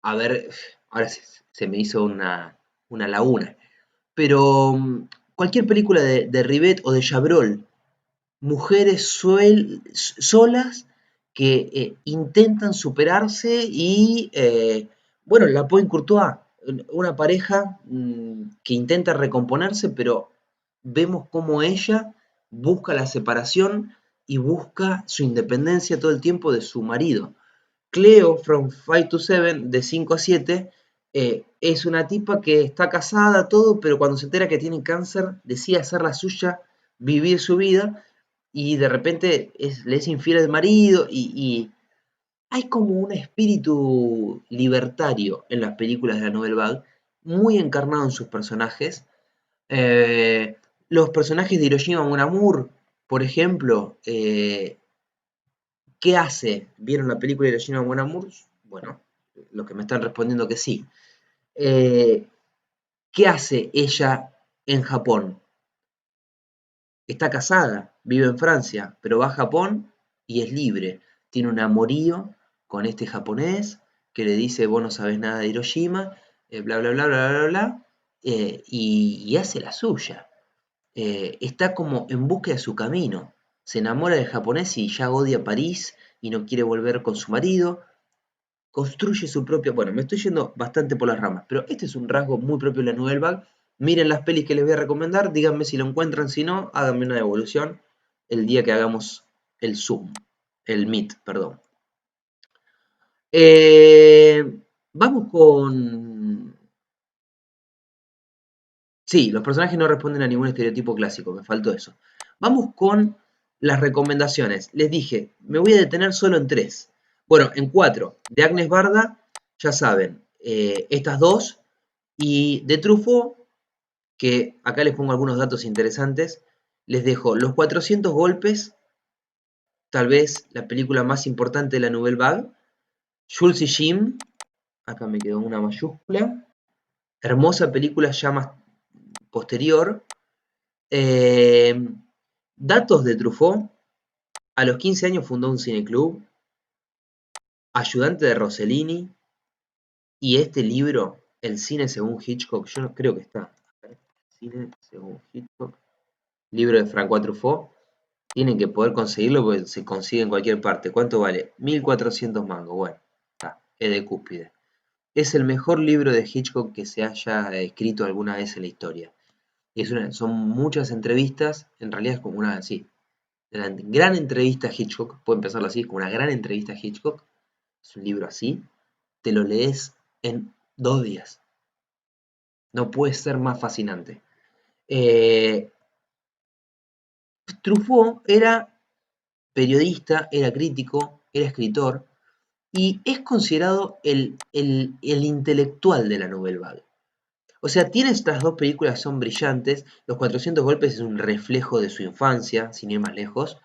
a ver, ahora se me hizo una laguna, pero cualquier película de Rivette o de Chabrol, mujeres solas que intentan superarse y, bueno, la Pointe Courtois, una pareja que intenta recomponerse, pero vemos cómo ella busca la separación y busca su independencia todo el tiempo de su marido. Cleo, from 5 to 7, de 5 a 7, es una tipa que está casada, todo, pero cuando se entera que tiene cáncer, decide hacer la suya, vivir su vida, y de repente le es infiel al marido, y hay como un espíritu libertario en las películas de la Nouvelle Vague, muy encarnado en sus personajes. Eh, los personajes de Hiroshima Mon Amour, por ejemplo, ¿qué hace? ¿Vieron la película de Hiroshima Mon Amour? Bueno, los que me están respondiendo que sí. Eh, ¿Qué hace ella en Japón? Está casada, vive en Francia, pero va a Japón y es libre. Tiene un amorío con este japonés que le dice, vos no sabés nada de Hiroshima, bla, bla, bla, bla, bla, bla, y hace la suya. Está como en busca de su camino. Se enamora del japonés y ya odia París y no quiere volver con su marido. Construye su propia... Bueno, me estoy yendo bastante por las ramas, pero este es un rasgo muy propio de la Nouvelle Vague. Miren las pelis que les voy a recomendar, díganme si lo encuentran, si no, háganme una devolución el día que hagamos el Zoom, el Meet, perdón. Vamos con... Sí, los personajes no responden a ningún estereotipo clásico, me faltó eso. Vamos con las recomendaciones. Les dije, me voy a detener solo en 3. Bueno, en 4. De Agnes Barda, ya saben, estas dos. Y de Truffaut, que acá les pongo algunos datos interesantes, les dejo Los 400 golpes, tal vez la película más importante de la Nouvelle Vague, Jules y Jim, acá me quedó una mayúscula, hermosa película ya más posterior. Eh, Datos de Truffaut, a los 15 años fundó un cineclub, ayudante de Rossellini, y este libro, El cine según Hitchcock, yo no creo que está. Cine según Hitchcock, libro de François Truffaut, tienen que poder conseguirlo porque se consigue en cualquier parte. ¿Cuánto vale? 1400 mangos. Bueno, está, es de cúspide. Es el mejor libro de Hitchcock que se haya escrito alguna vez en la historia. Son muchas entrevistas, en realidad es como una, así, una gran entrevista a Hitchcock, puedo empezarlo así, como una gran entrevista a Hitchcock. Es un libro así, te lo lees en 2 días. No puede ser más fascinante. Eh, Truffaut era periodista, era crítico, era escritor, y es considerado el intelectual de la Nouvelle Vague. O sea, tiene estas dos películas, son brillantes. Los 400 golpes es un reflejo de su infancia, sin ir más lejos.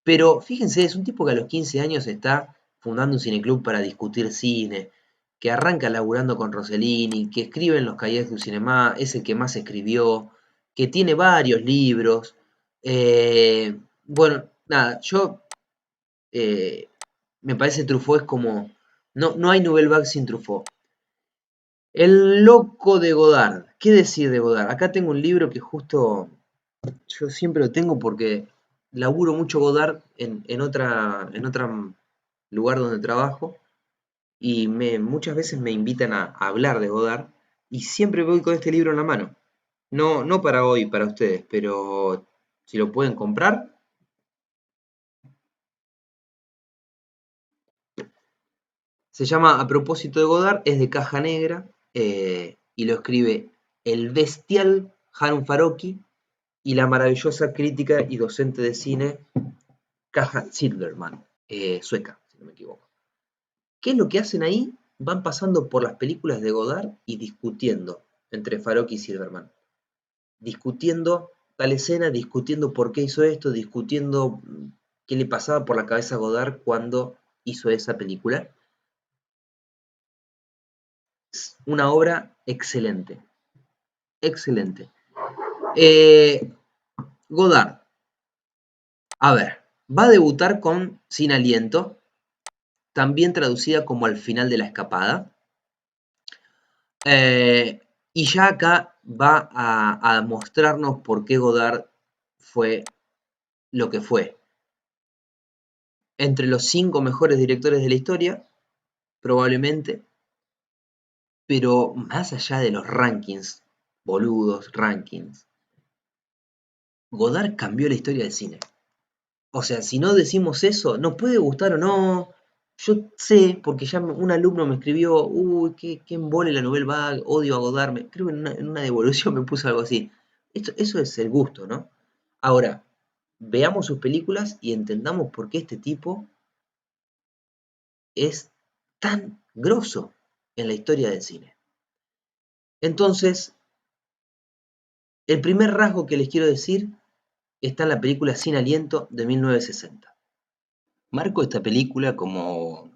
Pero fíjense, es un tipo que a los 15 años está fundando un cineclub para discutir cine, que arranca laburando con Rossellini, que escribe en los Cahiers du Cinéma, es el que más escribió, que tiene varios libros. Bueno, nada, yo me parece Truffaut es como... No, no hay Nouvelle Vague sin Truffaut. El loco de Godard. ¿Qué decir de Godard? Acá tengo un libro que justo yo siempre lo tengo porque laburo mucho Godard en otro lugar donde trabajo y muchas veces me invitan a hablar de Godard y siempre voy con este libro en la mano. No, no para hoy, para ustedes, pero si lo pueden comprar. Se llama A propósito de Godard, es de caja negra y lo escribe el bestial Harun Farocki y la maravillosa crítica y docente de cine Kaja Zilberman, sueca, si no me equivoco. ¿Qué es lo que hacen ahí? Van pasando por las películas de Godard y discutiendo entre Farocki y Silverman. Discutiendo tal escena, discutiendo por qué hizo esto, discutiendo qué le pasaba por la cabeza a Godard cuando hizo esa película. una obra excelente, excelente. Godard, a ver, va a debutar con Sin Aliento, también traducida como Al final de la escapada. Y ya acá va a mostrarnos por qué Godard fue lo que fue. Entre los 5 mejores directores de la historia, probablemente, pero más allá de los rankings, boludos rankings, Godard cambió la historia del cine. O sea, si no decimos eso, nos puede gustar o no. Yo sé, porque ya un alumno me escribió, uy, qué embole la Nouvelle Vague, odio a Godard. Creo que en una devolución me puso algo así. Eso es el gusto, ¿no? Ahora, veamos sus películas y entendamos por qué este tipo es tan grosso en la historia del cine. Entonces, el primer rasgo que les quiero decir está en la película Sin Aliento de 1960. Marco esta película como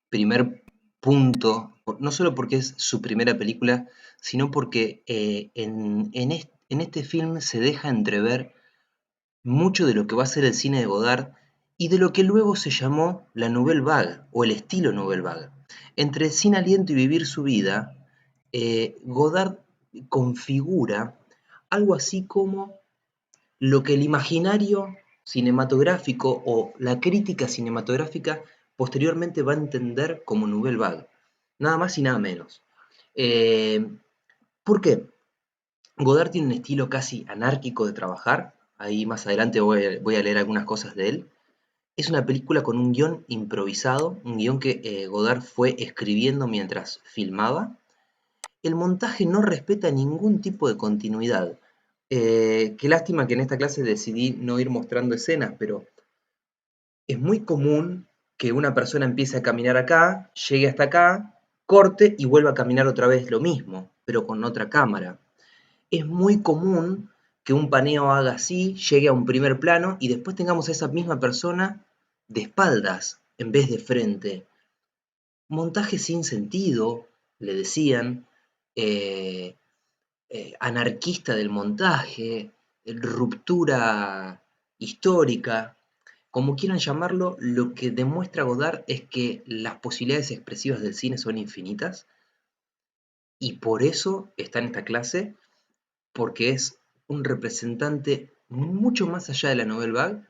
primer punto, no solo porque es su primera película, sino porque en este film se deja entrever mucho de lo que va a ser el cine de Godard y de lo que luego se llamó la Nouvelle Vague o el estilo Nouvelle Vague. Entre Sin Aliento y Vivir su vida, Godard configura algo así como lo que el imaginario cinematográfico o la crítica cinematográfica posteriormente va a entender como Nouvelle Vague. Nada más y nada menos. Eh, ¿Por qué? Godard tiene un estilo casi anárquico de trabajar. Ahí más adelante voy a leer algunas cosas de él. Es una película con un guión improvisado, un guión que Godard fue escribiendo mientras filmaba. El montaje no respeta ningún tipo de continuidad. Qué lástima que en esta clase decidí no ir mostrando escenas, pero es muy común que una persona empiece a caminar acá, llegue hasta acá, corte y vuelva a caminar otra vez lo mismo, pero con otra cámara. Es muy común que un paneo haga así, llegue a un primer plano y después tengamos a esa misma persona de espaldas en vez de frente. Montaje sin sentido, le decían. eh, Anarquista del montaje, ruptura histórica, como quieran llamarlo, lo que demuestra Godard es que las posibilidades expresivas del cine son infinitas y por eso está en esta clase, porque es un representante mucho más allá de la Nouvelle Vague,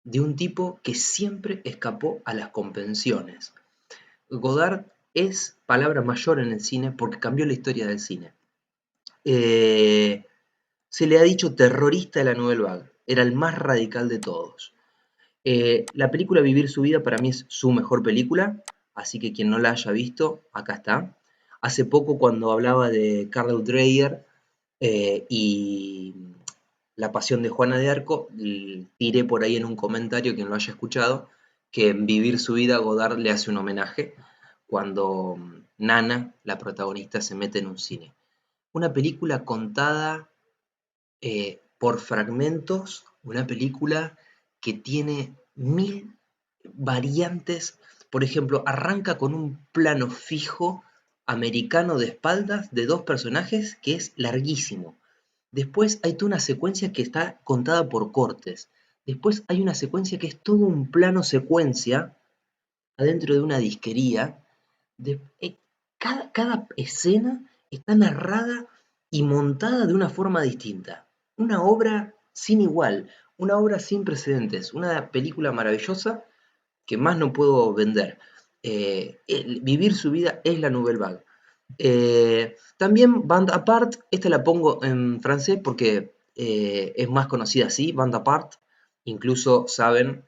de un tipo que siempre escapó a las convenciones. Godard es palabra mayor en el cine porque cambió la historia del cine. Eh, Se le ha dicho terrorista de la Nouvelle Vague, era el más radical de todos. La película Vivir su vida para mí es su mejor película, así que quien no la haya visto, acá está. Hace poco cuando hablaba de Carl Dreyer y La pasión de Juana de Arco, tiré por ahí en un comentario, quien lo haya escuchado, que en Vivir su vida Godard le hace un homenaje cuando Nana, la protagonista, se mete en un cine. Una película contada por fragmentos, una película que tiene 1000 variantes. Por ejemplo, arranca con un plano fijo americano de espaldas de dos personajes que es larguísimo. Después hay toda una secuencia que está contada por cortes. Después hay una secuencia que es todo un plano secuencia adentro de una disquería. Cada escena está narrada y montada de una forma distinta. Una obra sin igual, una obra sin precedentes, una película maravillosa que más no puedo vender. Vivir su vida es la Nouvelle Vague. También Band Apart, esta la pongo en francés porque es más conocida así, Band Apart. Incluso saben,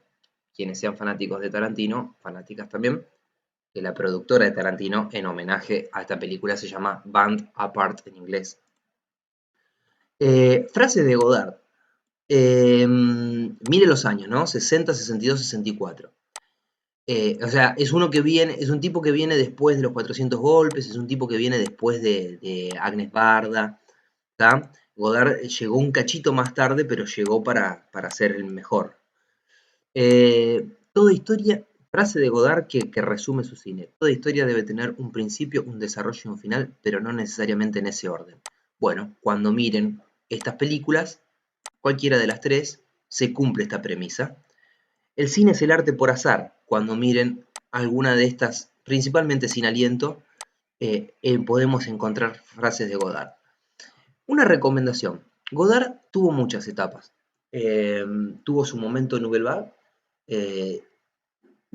quienes sean fanáticos de Tarantino, fanáticas también, que la productora de Tarantino, en homenaje a esta película, se llama Band Apart en inglés. Frase de Godard. Mire los años, ¿no? 60, 62, 64. O sea, es un tipo que viene después de los 400 golpes, es un tipo que viene después de Agnes Barda, ¿tá? Godard llegó un cachito más tarde, pero llegó para ser el mejor. Toda historia Frase de Godard que resume su cine. Toda historia debe tener un principio, un desarrollo y un final, pero no necesariamente en ese orden. Bueno, cuando miren estas películas, cualquiera de las tres, se cumple esta premisa. El cine es el arte por azar. Cuando miren alguna de estas, principalmente Sin Aliento, podemos encontrar frases de Godard. Una recomendación. Godard tuvo muchas etapas. Tuvo su momento Nouvelle Vague,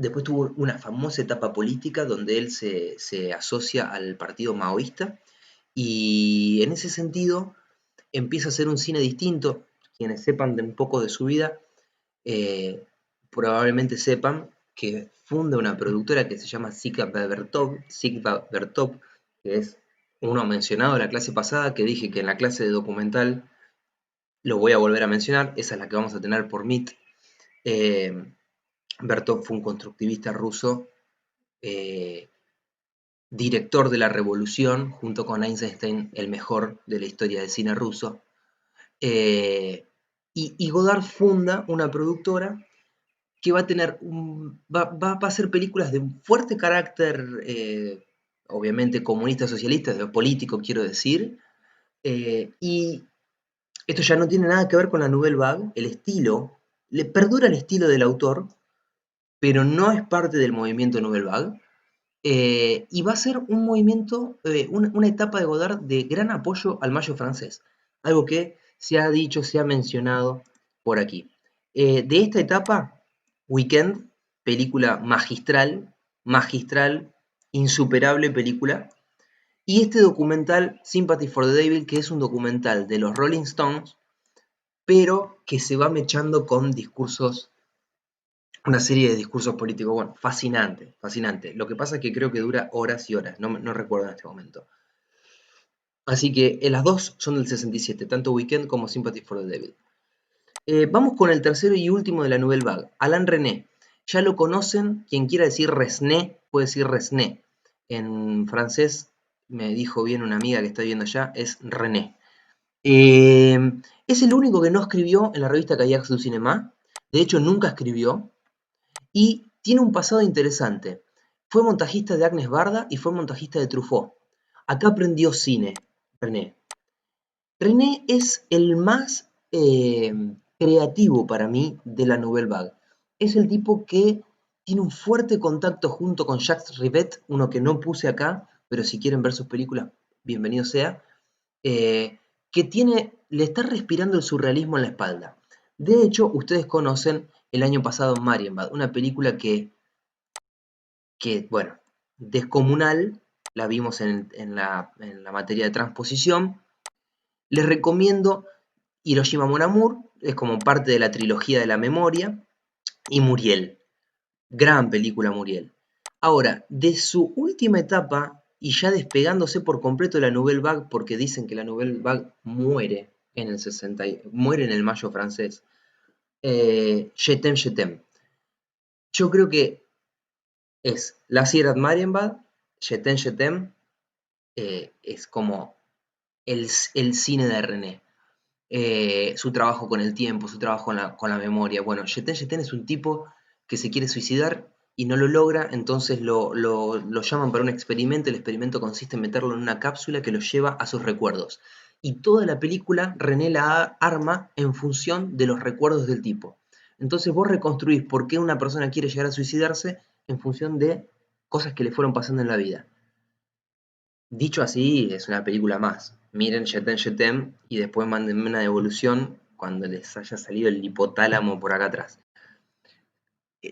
después tuvo una famosa etapa política donde él se asocia al partido maoísta y en ese sentido empieza a hacer un cine distinto. Quienes sepan de un poco de su vida eh, probablemente sepan que funda una productora que se llama Sigva Bertov, que es uno mencionado en la clase pasada, que dije que en la clase de documental lo voy a volver a mencionar, esa es la que vamos a tener por Meet. Bertov fue un constructivista ruso, eh, director de la Revolución, junto con Eisenstein, el mejor de la historia del cine ruso. Y Godard funda una productora que va a tener va a hacer películas de un fuerte carácter, obviamente comunista, socialista, de lo político quiero decir, y esto ya no tiene nada que ver con la Nouvelle Vague, el estilo, le perdura el estilo del autor, pero no es parte del movimiento Nouvelle Vague, y va a ser un movimiento, una etapa de Godard de gran apoyo al Mayo francés, algo que se ha dicho, se ha mencionado por aquí. De esta etapa, Weekend, película magistral, magistral, insuperable película, y este documental, Sympathy for the Devil, que es un documental de los Rolling Stones, pero que se va mechando con discursos, una serie de discursos políticos. Bueno, fascinante, fascinante. Lo que pasa es que creo que dura horas y horas, no recuerdo en este momento. Así que las dos son del 67, tanto Weekend como Sympathy for the Devil. Vamos con el tercero y último de la Nouvelle Vague, Alain Resnais. Ya lo conocen, quien quiera decir Resnais, puede decir Resnais. En francés, me dijo bien una amiga que está viendo allá, es René. Es el único que no escribió en la revista Caillac du Cinéma, de hecho nunca escribió, y tiene un pasado interesante. Fue montajista de Agnes Barda y fue montajista de Truffaut. Acá aprendió cine, René. René es el más creativo para mí de la Nouvelle Vague. Es el tipo que tiene un fuerte contacto junto con Jacques Rivette, uno que no puse acá, pero si quieren ver sus películas, bienvenido sea, que le está respirando el surrealismo en la espalda. De hecho, ustedes conocen el año pasado Marienbad, una película que bueno, descomunal, la vimos en la materia de transposición. Les recomiendo Hiroshima Mon Amour, es como parte de la trilogía de la memoria, y Muriel, gran película Muriel. Ahora, de su última etapa, y ya despegándose por completo de la Nouvelle Vague, porque dicen que la Nouvelle Vague muere en el 60, muere en el Mayo francés, Je t'aime, je t'aime. Yo creo que es La Sierra Marienbad, Je t'aime, es como el cine de René. Su trabajo con el tiempo, su trabajo con la memoria. Bueno, Yeten es un tipo que se quiere suicidar y no lo logra, entonces lo llaman para un experimento. El experimento consiste en meterlo en una cápsula que lo lleva a sus recuerdos. Y toda la película René la arma en función de los recuerdos del tipo. Entonces vos reconstruís por qué una persona quiere llegar a suicidarse en función de cosas que le fueron pasando en la vida. Dicho así, es una película más. Miren Je t'aime y después mándenme una devolución cuando les haya salido el hipotálamo por acá atrás.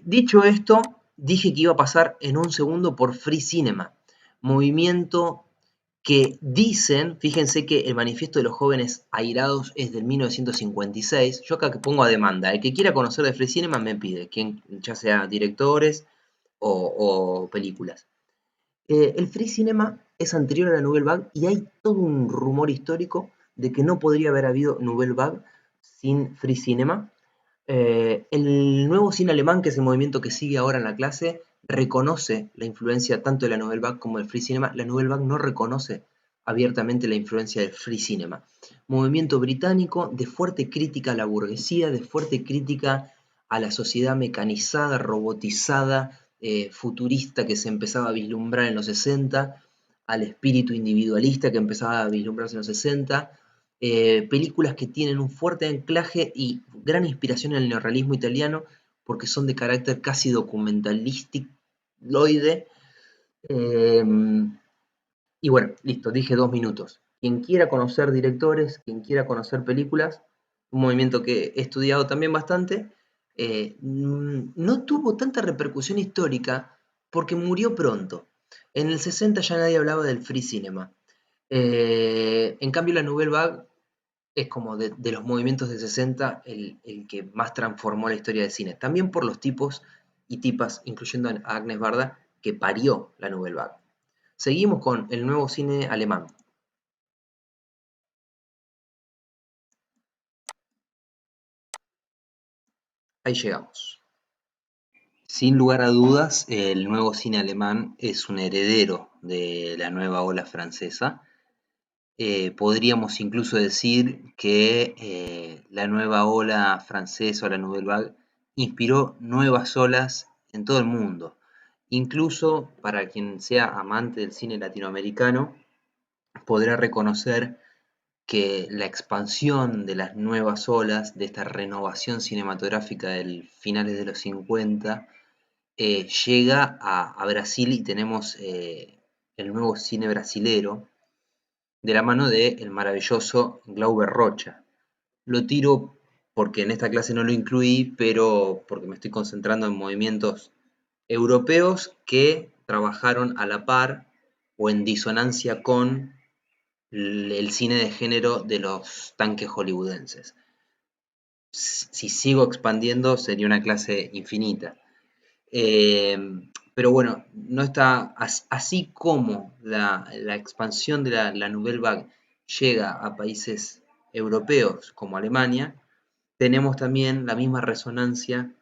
Dicho esto, dije que iba a pasar en un segundo por Free Cinema, movimiento que dicen, fíjense que el manifiesto de los jóvenes airados es del 1956, yo acá que pongo a demanda, el que quiera conocer de Free Cinema me pide, ya sea directores o películas. El Free Cinema es anterior a la Nouvelle Vague y hay todo un rumor histórico de que no podría haber habido Nouvelle Vague sin Free Cinema. El nuevo cine alemán, que es el movimiento que sigue ahora en la clase, reconoce la influencia tanto de la Nouvelle Vague como del Free Cinema. La Nouvelle Vague no reconoce abiertamente la influencia del Free Cinema. Movimiento británico de fuerte crítica a la burguesía, de fuerte crítica a la sociedad mecanizada, robotizada, futurista que se empezaba a vislumbrar en los 60, al espíritu individualista que empezaba a vislumbrarse en los 60, películas que tienen un fuerte anclaje y gran inspiración en el neorrealismo italiano, porque son de carácter casi documentalisticoide. Y bueno, listo, dije 2 minutos. Quien quiera conocer directores, quien quiera conocer películas, un movimiento que he estudiado también bastante, no tuvo tanta repercusión histórica porque murió pronto. En el 60 ya nadie hablaba del free cinema. En cambio, la Nouvelle Vague es como de los movimientos del 60 el que más transformó la historia del cine. También por los tipos y tipas, incluyendo a Agnes Varda, que parió la Nouvelle Vague. Seguimos con el nuevo cine alemán. Ahí llegamos. Sin lugar a dudas, el nuevo cine alemán es un heredero de la nueva ola francesa. Podríamos incluso decir que la nueva ola francesa o la Nouvelle Vague inspiró nuevas olas en todo el mundo. Incluso para quien sea amante del cine latinoamericano, podrá reconocer que la expansión de las nuevas olas, de esta renovación cinematográfica del finales de los 50, llega a Brasil y tenemos el nuevo cine brasilero de la mano del maravilloso Glauber Rocha. Lo tiro porque en esta clase no lo incluí, pero porque me estoy concentrando en movimientos europeos que trabajaron a la par o en disonancia con el cine de género de los tanques hollywoodenses. Si sigo expandiendo sería una clase infinita. Pero bueno, no está así como la expansión de la Nouvelle Vague llega a países europeos como Alemania, tenemos también la misma resonancia,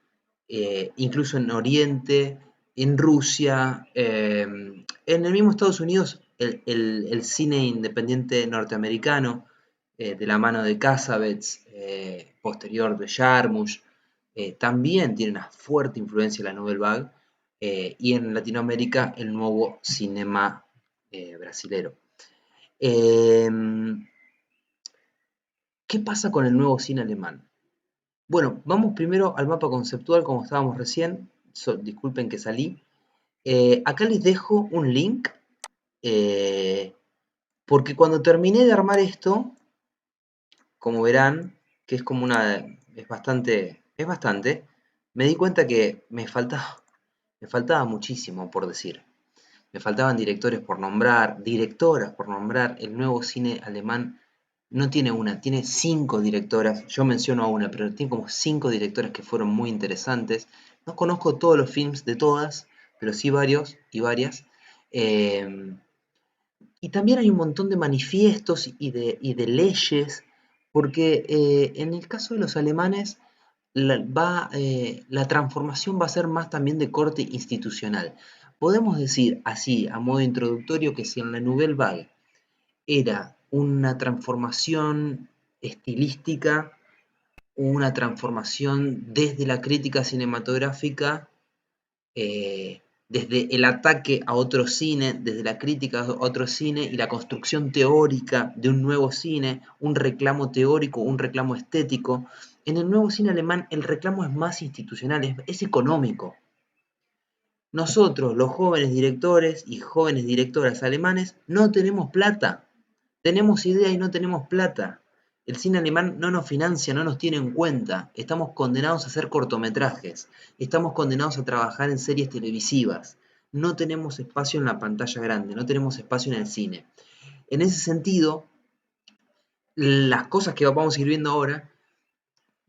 incluso en Oriente, en Rusia, en el mismo Estados Unidos, el cine independiente norteamericano, de la mano de Cassavetes, posterior de Jarmusch, también tiene una fuerte influencia en la Nouvelle Vague, y en Latinoamérica el nuevo cinema brasilero. ¿Qué pasa con el nuevo cine alemán? Bueno, vamos primero al mapa conceptual como estábamos recién. Disculpen que salí. Acá les dejo un link, eh, porque cuando terminé de armar esto, como verán, que es como es bastante, me di cuenta que me faltaba muchísimo por decir. Me faltaban directores por nombrar, directoras por nombrar. El nuevo cine alemán no tiene una, tiene 5 directoras. Yo menciono a una, pero tiene como 5 directoras que fueron muy interesantes. No conozco todos los films de todas, pero sí varios y varias. Eh, y también hay un montón de manifiestos y de leyes, porque en el caso de los alemanes la transformación va a ser más también de corte institucional. Podemos decir así, a modo introductorio, que si en la Nouvelle Vague era una transformación estilística, una transformación desde la crítica cinematográfica, desde el ataque a otro cine, desde la crítica a otro cine y la construcción teórica de un nuevo cine, un reclamo teórico, un reclamo estético. En el nuevo cine alemán el reclamo es más institucional, es económico. Nosotros, los jóvenes directores y jóvenes directoras alemanes, no tenemos plata. Tenemos idea y no tenemos plata. El cine alemán no nos financia, no nos tiene en cuenta. Estamos condenados a hacer cortometrajes. Estamos condenados a trabajar en series televisivas. No tenemos espacio en la pantalla grande, no tenemos espacio en el cine. En ese sentido, las cosas que vamos a ir viendo ahora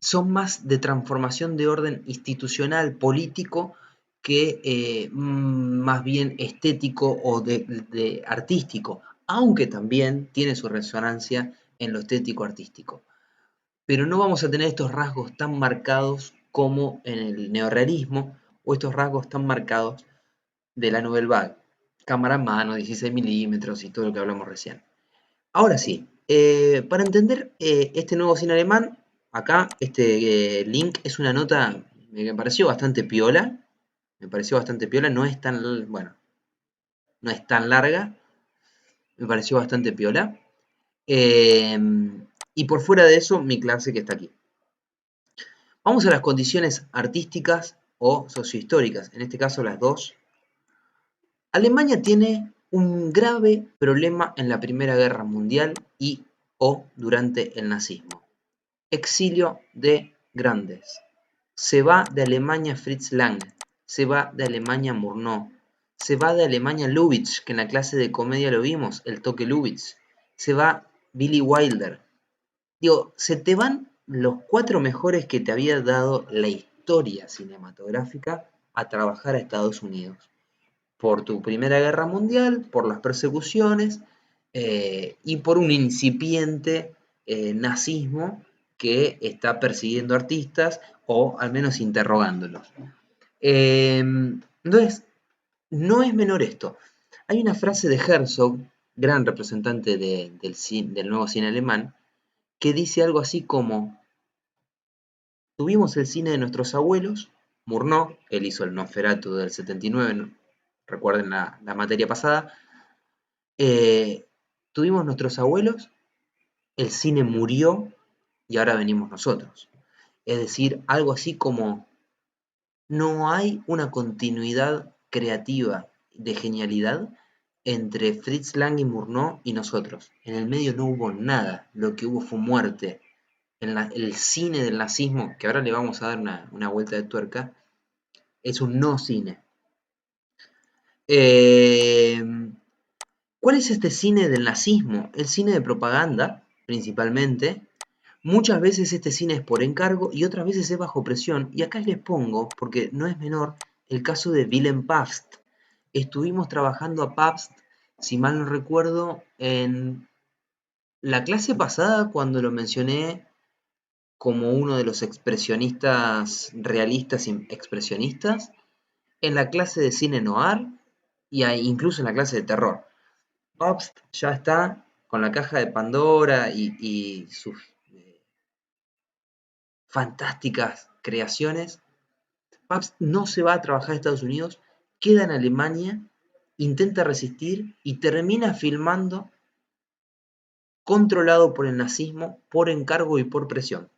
son más de transformación de orden institucional, político, que más bien estético o de artístico, aunque también tiene su resonancia en lo estético-artístico. Pero no vamos a tener estos rasgos tan marcados como en el neorrealismo o estos rasgos tan marcados de la Nouvelle Vague. Cámara en mano, 16 milímetros y todo lo que hablamos recién. Ahora sí, para entender este nuevo cine alemán, acá este link es una nota que me pareció bastante piola. Me pareció bastante piola, no es tan, bueno, no es tan larga, me pareció bastante piola. Eh, y por fuera de eso, mi clase que está aquí. Vamos a las condiciones artísticas o sociohistóricas, en este caso las dos. Alemania tiene un grave problema en la Primera Guerra Mundial y o durante el nazismo. Exilio de grandes. Se va de Alemania Fritz Lang, se va de Alemania Murnau, se va de Alemania Lubitsch, que en la clase de comedia lo vimos, el toque Lubitsch, se va Billy Wilder. Digo, se te van los 4 mejores que te había dado la historia cinematográfica a trabajar a Estados Unidos. Por tu Primera Guerra Mundial, por las persecuciones y por un incipiente nazismo que está persiguiendo artistas o al menos interrogándolos. Entonces, no es menor esto. Hay una frase de Herzog, gran representante del nuevo cine alemán, que dice algo así como: tuvimos el cine de nuestros abuelos, Murnau, él hizo el Nosferatu del 79, ¿no? Recuerden la materia pasada, tuvimos nuestros abuelos, el cine murió y ahora venimos nosotros. Es decir, algo así como no hay una continuidad creativa de genialidad entre Fritz Lang y Murnau y nosotros. En el medio no hubo nada, lo que hubo fue muerte. El cine del nazismo, que ahora le vamos a dar una vuelta de tuerca, es un no cine. ¿Cuál es este cine del nazismo? El cine de propaganda, principalmente. Muchas veces este cine es por encargo y otras veces es bajo presión. Y acá les pongo, porque no es menor, el caso de Willem Pabst. Estuvimos trabajando a Pabst, si mal no recuerdo, en la clase pasada cuando lo mencioné como uno de los expresionistas realistas y expresionistas, en la clase de cine noir y incluso en la clase de terror. Pabst ya está con la caja de Pandora y sus fantásticas creaciones. Pabst no se va a trabajar a Estados Unidos, queda en Alemania, intenta resistir y termina filmando controlado por el nazismo, por encargo y por presión.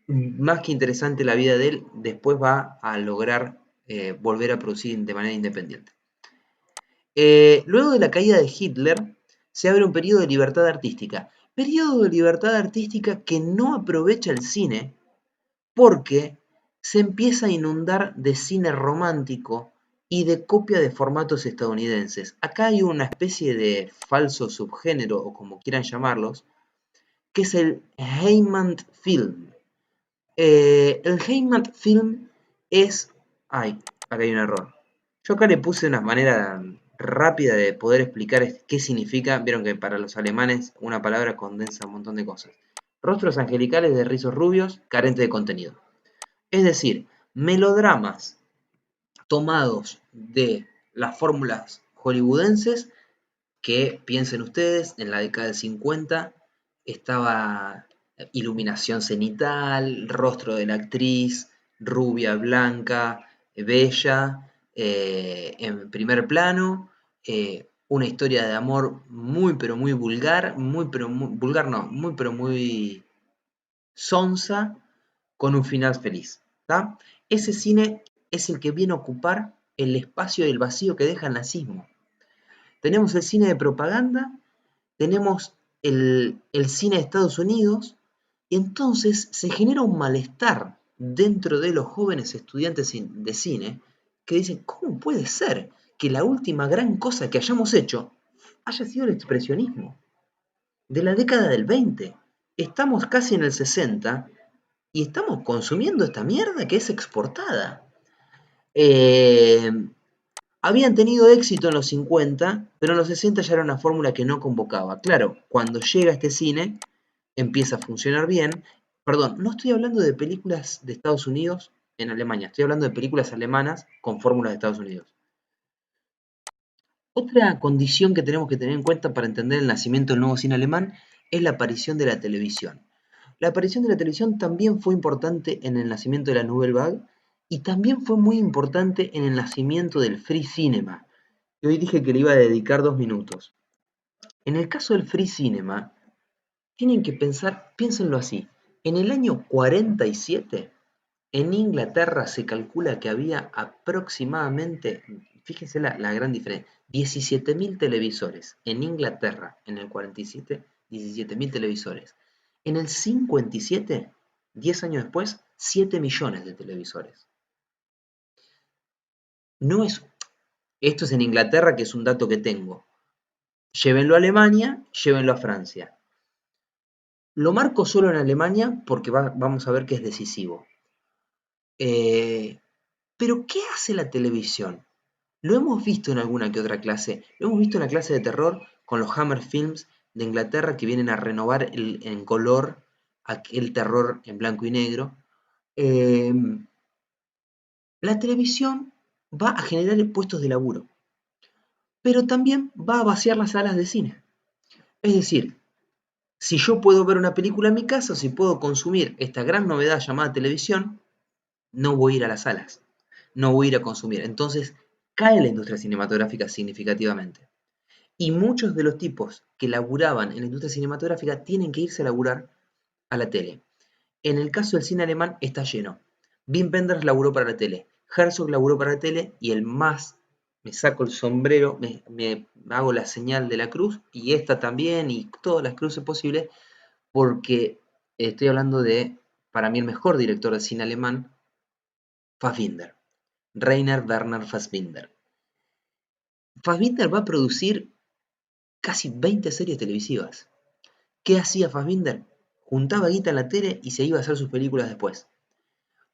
Más que interesante la vida de él, después va a lograr volver a producir de manera independiente. Luego de la caída de Hitler, se abre un periodo de libertad artística. Periodo de libertad artística que no aprovecha el cine porque se empieza a inundar de cine romántico y de copia de formatos estadounidenses. Acá hay una especie de falso subgénero, o como quieran llamarlos, que es el Heimat Film. El Heimat Film es... Ay, acá hay un error. Yo acá le puse una manera rápida de poder explicar qué significa. Vieron que para los alemanes una palabra condensa un montón de cosas. Rostros angelicales de rizos rubios, carente de contenido. Es decir, melodramas tomados de las fórmulas hollywoodenses que, piensen ustedes, en la década del 50 estaba iluminación cenital, rostro de la actriz, rubia, blanca, bella, en primer plano, una historia de amor muy pero muy vulgar, muy pero muy, vulgar no, muy pero muy sonsa, con un final feliz. ¿tá? Ese cine es el que viene a ocupar el espacio y el vacío que deja el nazismo. Tenemos el cine de propaganda, tenemos el cine de Estados Unidos, y entonces se genera un malestar dentro de los jóvenes estudiantes de cine que dicen, ¿cómo puede ser que la última gran cosa que hayamos hecho haya sido el expresionismo? De la década del 20. Estamos casi en el 60 y estamos consumiendo esta mierda que es exportada. Habían tenido éxito en los 50, pero en los 60 ya era una fórmula que no convocaba. Claro, cuando llega este cine, empieza a funcionar bien. Perdón, no estoy hablando de películas de Estados Unidos en Alemania, estoy hablando de películas alemanas con fórmulas de Estados Unidos. Otra condición que tenemos que tener en cuenta para entender el nacimiento del nuevo cine alemán es la aparición de la televisión. La aparición de la televisión también fue importante en el nacimiento de la Nouvelle Vague Y también fue muy importante en el nacimiento del Free Cinema. Y hoy dije que le iba a dedicar 2 minutos. En el caso del Free Cinema, tienen que pensar, piénsenlo así, en el año 47, en Inglaterra se calcula que había aproximadamente, fíjense la gran diferencia, 17.000 televisores. En Inglaterra, en el 47, 17.000 televisores. En el 57, 10 años después, 7 millones de televisores. No es, esto es en Inglaterra, que es un dato que tengo. Llévenlo a Alemania, llévenlo a Francia. Lo marco solo en Alemania porque vamos a ver que es decisivo. Pero, ¿qué hace la televisión? Lo hemos visto en alguna que otra clase. Lo hemos visto en la clase de terror con los Hammer Films de Inglaterra que vienen a renovar en color aquel terror en blanco y negro. La televisión va a generar puestos de laburo, pero también va a vaciar las salas de cine. Es decir, si yo puedo ver una película en mi casa, si puedo consumir esta gran novedad llamada televisión, no voy a ir a las salas, no voy a ir a consumir. Entonces cae la industria cinematográfica significativamente. Y muchos de los tipos que laburaban en la industria cinematográfica tienen que irse a laburar a la tele. En el caso del cine alemán está lleno. Wim Wenders laburó para la tele, Herzog laburó para la tele y el más, me saco el sombrero, me hago la señal de la cruz y esta también y todas las cruces posibles porque estoy hablando de, para mí, el mejor director de cine alemán, Fassbinder, Rainer Werner Fassbinder. Fassbinder va a producir casi 20 series televisivas. ¿Qué hacía Fassbinder? Juntaba guita en la tele y se iba a hacer sus películas después.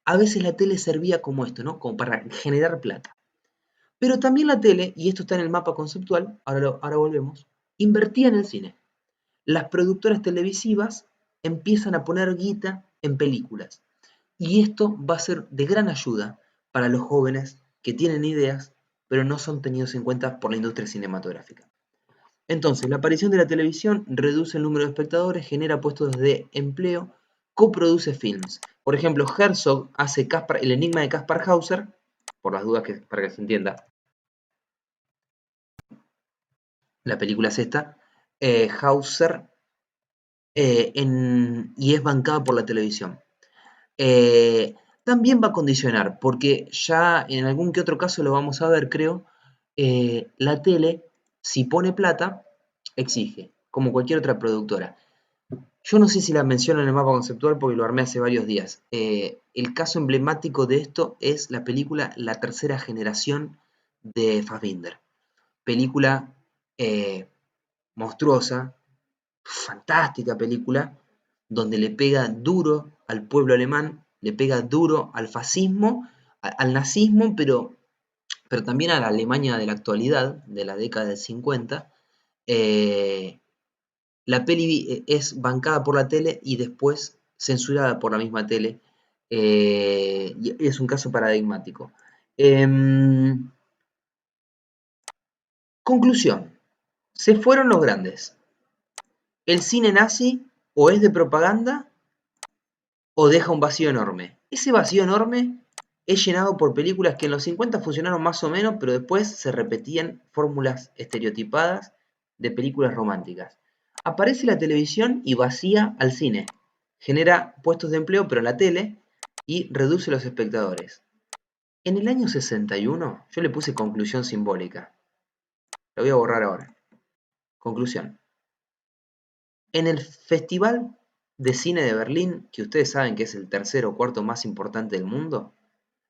A veces la tele servía como esto, ¿no? Como para generar plata. Pero también la tele, y esto está en el mapa conceptual, ahora volvemos, invertía en el cine. Las productoras televisivas empiezan a poner guita en películas. Y esto va a ser de gran ayuda para los jóvenes que tienen ideas, pero no son tenidos en cuenta por la industria cinematográfica. Entonces, la aparición de la televisión reduce el número de espectadores, genera puestos de empleo, coproduce films. Por ejemplo, Herzog hace El enigma de Kaspar Hauser, por las dudas para que se entienda, la película es esta, Hauser, y es bancada por la televisión. También va a condicionar, porque ya en algún que otro caso lo vamos a ver, creo, la tele, si pone plata, exige, como cualquier otra productora. Yo no sé si la menciono en el mapa conceptual porque lo armé hace varios días. El caso emblemático de esto es la película La tercera generación de Fassbinder. Película monstruosa, fantástica película, donde le pega duro al pueblo alemán, le pega duro al fascismo, al nazismo, pero también a la Alemania de la actualidad, de la década del 50. La peli es bancada por la tele y después censurada por la misma tele. Y es un caso paradigmático. Conclusión. Se fueron los grandes. El cine nazi o es de propaganda o deja un vacío enorme. Ese vacío enorme es llenado por películas que en los 50 funcionaron más o menos, pero después se repetían fórmulas estereotipadas de películas románticas. Aparece la televisión y vacía al cine. Genera puestos de empleo, pero en la tele, y reduce los espectadores. En el año 61, yo le puse conclusión simbólica. Lo voy a borrar ahora. Conclusión. En el Festival de Cine de Berlín, que ustedes saben que es el tercer o cuarto más importante del mundo,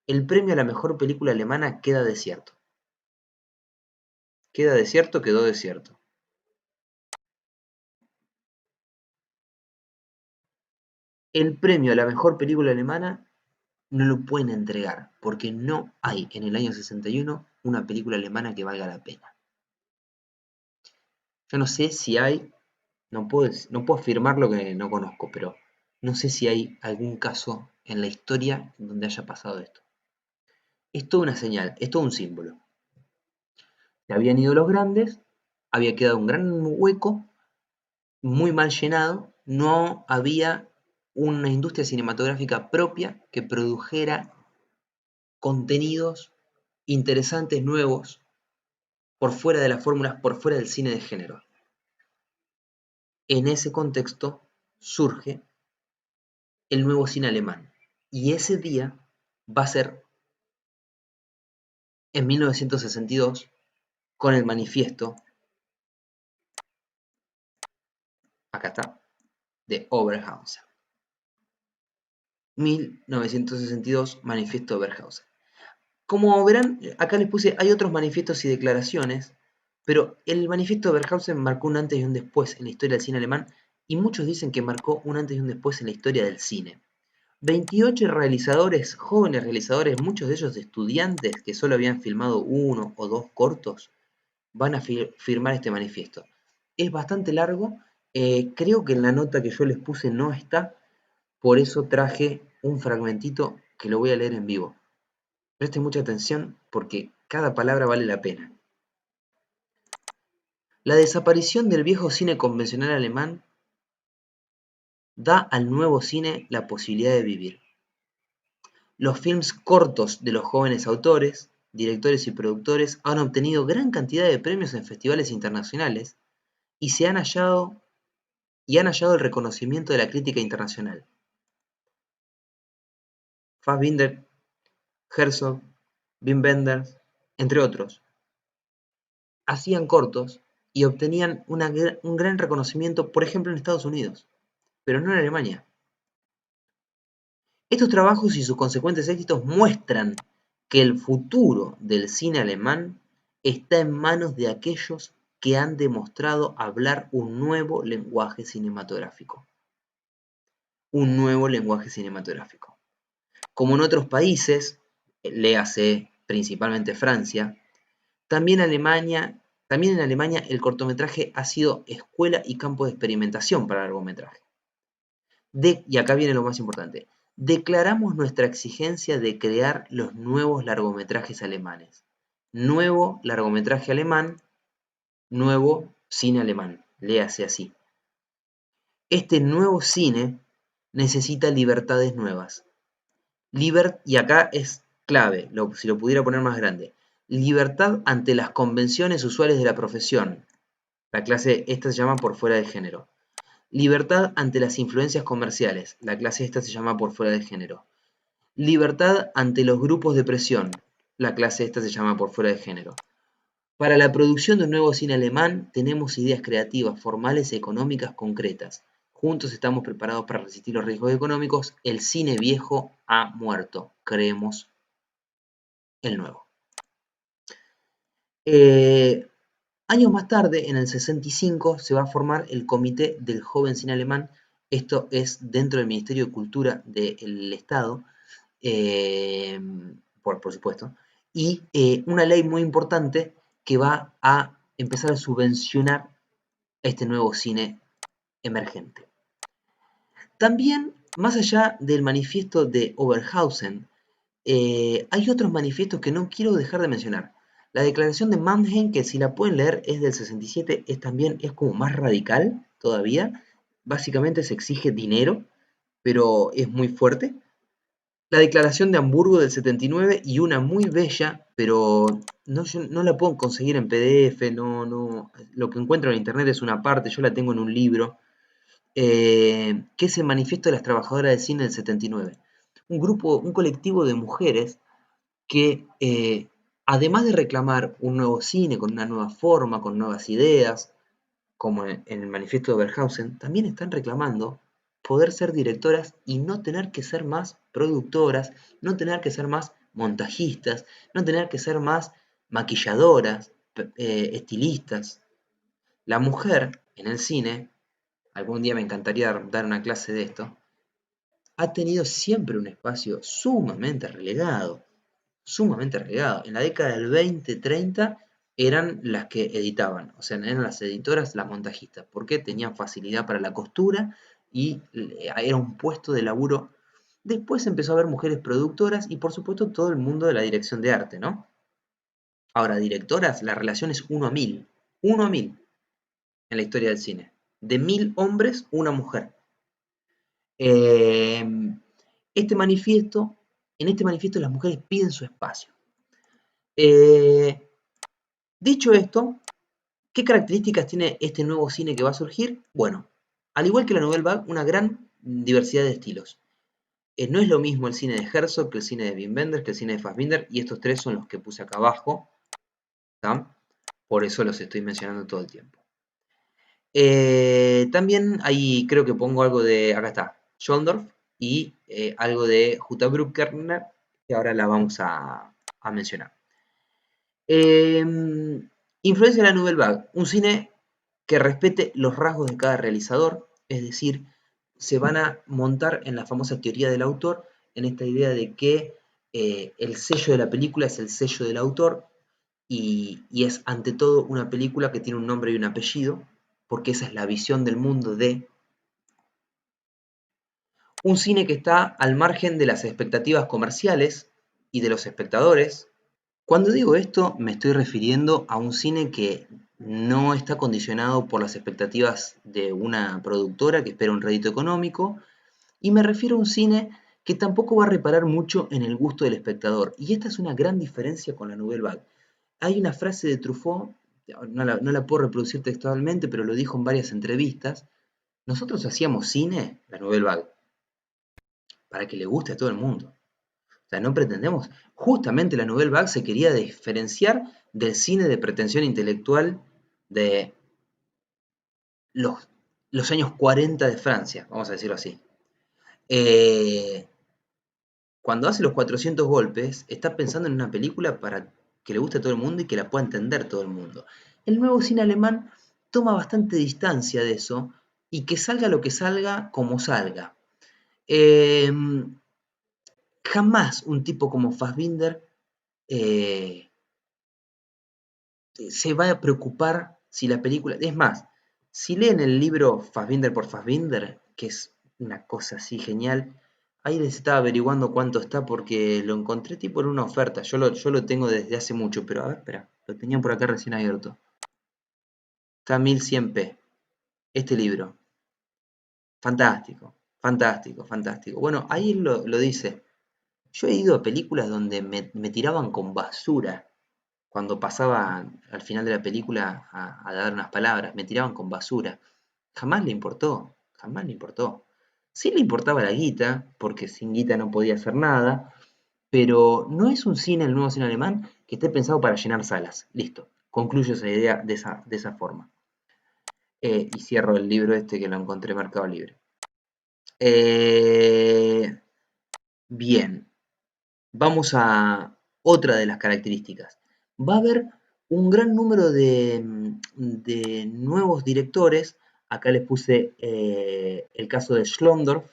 el premio a la mejor película alemana queda desierto. Queda desierto, quedó desierto. El premio a la mejor película alemana no lo pueden entregar, porque no hay en el año 61 una película alemana que valga la pena. Yo no sé si hay, no puedo afirmar lo que no conozco, pero no sé si hay algún caso en la historia en donde haya pasado esto. Es toda una señal, es todo un símbolo. Se habían ido los grandes, había quedado un gran hueco, muy mal llenado, no había una industria cinematográfica propia que produjera contenidos interesantes, nuevos, por fuera de las fórmulas, por fuera del cine de género. En ese contexto surge el nuevo cine alemán. Y ese día va a ser en 1962 con el manifiesto, acá está, de Oberhausen. 1962, manifiesto Oberhausen. Como verán, acá les puse, hay otros manifiestos y declaraciones, pero el manifiesto de Oberhausen marcó un antes y un después en la historia del cine alemán, y muchos dicen que marcó un antes y un después en la historia del cine. 28 realizadores, jóvenes realizadores, muchos de ellos estudiantes que solo habían filmado uno o dos cortos, van a firmar este manifiesto. Es bastante largo, creo que en la nota que yo les puse no está, por eso traje un fragmentito que lo voy a leer en vivo. Presten mucha atención porque cada palabra vale la pena. La desaparición del viejo cine convencional alemán da al nuevo cine la posibilidad de vivir. Los films cortos de los jóvenes autores, directores y productores han obtenido gran cantidad de premios en festivales internacionales y han hallado el reconocimiento de la crítica internacional. Fassbinder, Herzog, Wim Wenders, entre otros, hacían cortos y obtenían un gran reconocimiento, por ejemplo, en Estados Unidos, pero no en Alemania. Estos trabajos y sus consecuentes éxitos muestran que el futuro del cine alemán está en manos de aquellos que han demostrado hablar un nuevo lenguaje cinematográfico. Un nuevo lenguaje cinematográfico. Como en otros países, léase principalmente Francia, también en Alemania el cortometraje ha sido escuela y campo de experimentación para el largometraje. Y acá viene lo más importante. Declaramos nuestra exigencia de crear los nuevos largometrajes alemanes. Nuevo largometraje alemán, nuevo cine alemán. Léase así. Este nuevo cine necesita libertades nuevas. Y acá es clave, si lo pudiera poner más grande. Libertad ante las convenciones usuales de la profesión. La clase esta se llama por fuera de género. Libertad ante las influencias comerciales. La clase esta se llama por fuera de género. Libertad ante los grupos de presión. La clase esta se llama por fuera de género. Para la producción de un nuevo cine alemán tenemos ideas creativas, formales y económicas concretas. Juntos estamos preparados para resistir los riesgos económicos. El cine viejo ha muerto. Creemos el nuevo. Años más tarde, en el 65, se va a formar el Comité del Joven Cine Alemán. Esto es dentro del Ministerio de Cultura del Estado, por supuesto. Y una ley muy importante que va a empezar a subvencionar este nuevo cine emergente. También, más allá del manifiesto de Oberhausen, hay otros manifiestos que no quiero dejar de mencionar. La declaración de Mannheim, que si la pueden leer, es del 67, es como más radical todavía. Básicamente se exige dinero, pero es muy fuerte. La declaración de Hamburgo del 79 y una muy bella, pero no la puedo conseguir en PDF, lo que encuentro en internet es una parte, yo la tengo en un libro, que es el manifiesto de las trabajadoras de cine del 79. Un colectivo de mujeres que además de reclamar un nuevo cine con una nueva forma, con nuevas ideas, como en el manifiesto de Oberhausen, también están reclamando poder ser directoras y no tener que ser más productoras, no tener que ser más montajistas, no tener que ser más maquilladoras, estilistas. La mujer en el cine, algún día me encantaría dar una clase de esto, ha tenido siempre un espacio sumamente relegado. En la década del 20-30 eran las que editaban, o sea, eran las editoras, las montajistas, porque tenían facilidad para la costura y era un puesto de laburo. Después empezó a haber mujeres productoras y por supuesto todo el mundo de la dirección de arte, ¿no? Ahora, directoras, la relación es 1 a 1000, 1 a 1000 en la historia del cine. De 1000 hombres, una mujer. Este manifiesto en este manifiesto las mujeres piden su espacio. Dicho esto, ¿qué características tiene este nuevo cine que va a surgir? Bueno, al igual que la Nouvelle Vague, una gran diversidad de estilos. No es lo mismo el cine de Herzog que el cine de Wim Wenders, que el cine de Fassbinder, y estos tres son los que puse acá abajo, ¿tá? Por eso los estoy mencionando todo el tiempo. También ahí creo que pongo algo de, acá está, Schoendorf, y algo de Jutta Bruckner, que ahora la vamos a mencionar. Influencia de la Nouvelle Vague, un cine que respete los rasgos de cada realizador, es decir, se van a montar en la famosa teoría del autor, en esta idea de que el sello de la película es el sello del autor y es ante todo una película que tiene un nombre y un apellido, porque esa es la visión del mundo de un cine que está al margen de las expectativas comerciales y de los espectadores. Cuando digo esto, me estoy refiriendo a un cine que no está condicionado por las expectativas de una productora que espera un rédito económico, y me refiero a un cine que tampoco va a reparar mucho en el gusto del espectador. Y esta es una gran diferencia con la Nouvelle Vague. Hay una frase de Truffaut, no la puedo reproducir textualmente, pero lo dijo en varias entrevistas. Nosotros hacíamos cine, la Nouvelle Vague, para que le guste a todo el mundo. O sea, no pretendemos. Justamente la Nouvelle Vague se quería diferenciar del cine de pretensión intelectual de los, los años 40 de Francia, vamos a decirlo así. Eh, Cuando hace los 400 golpes, está pensando en una película para que le guste a todo el mundo y que la pueda entender todo el mundo. El nuevo cine alemán toma bastante distancia de eso y que salga lo que salga como salga. Eh, Jamás un tipo como Fassbinder eh, se va a preocupar si la película... Es más, si leen el libro Fassbinder por Fassbinder, que es una cosa así genial, ahí les estaba averiguando cuánto está porque lo encontré tipo en una oferta. Yo lo tengo desde hace mucho, pero a ver, espera, lo tenía por acá recién abierto. Está a 1100p. Este libro. Fantástico, fantástico, fantástico. Bueno, ahí él lo dice. Yo he ido a películas donde me tiraban con basura. Cuando pasaba al final de la película a dar unas palabras, me tiraban con basura. Jamás le importó, jamás le importó. Sí le importaba la guita, porque sin guita no podía hacer nada, pero no es un cine, el nuevo cine alemán, que esté pensado para llenar salas. Listo, concluyo esa idea de esa forma. Y cierro el libro este que lo encontré en Mercado Libre. Eh, bien, vamos a otra de las características. Va a haber un gran número de nuevos directores. Acá les puse el caso de Schlondorf,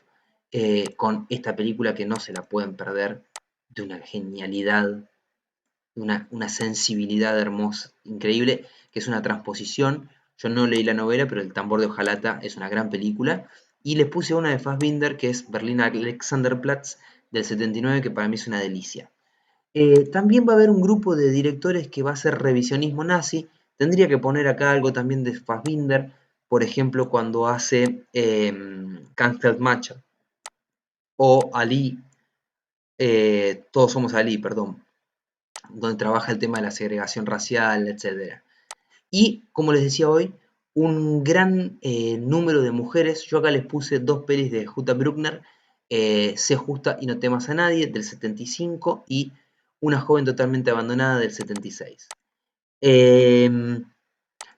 con esta película que no se la pueden perder, de una genialidad, una sensibilidad hermosa, increíble, que es una transposición. Yo no leí la novela, pero El tambor de hojalata es una gran película. Y les puse una de Fassbinder, que es Berlin Alexanderplatz, del 79, que para mí es una delicia. También va a haber un grupo de directores que va a hacer revisionismo nazi. Tendría que poner acá algo también de Fassbinder, por ejemplo, cuando hace Kampfeld-Macher o Ali, Todos somos Ali, perdón, donde trabaja el tema de la segregación racial, etc. Y, como les decía hoy, un gran número de mujeres. Yo acá les puse dos pelis de Jutta Bruckner, Sé justa y no temas a nadie, del 75, y Una joven totalmente abandonada, del 76.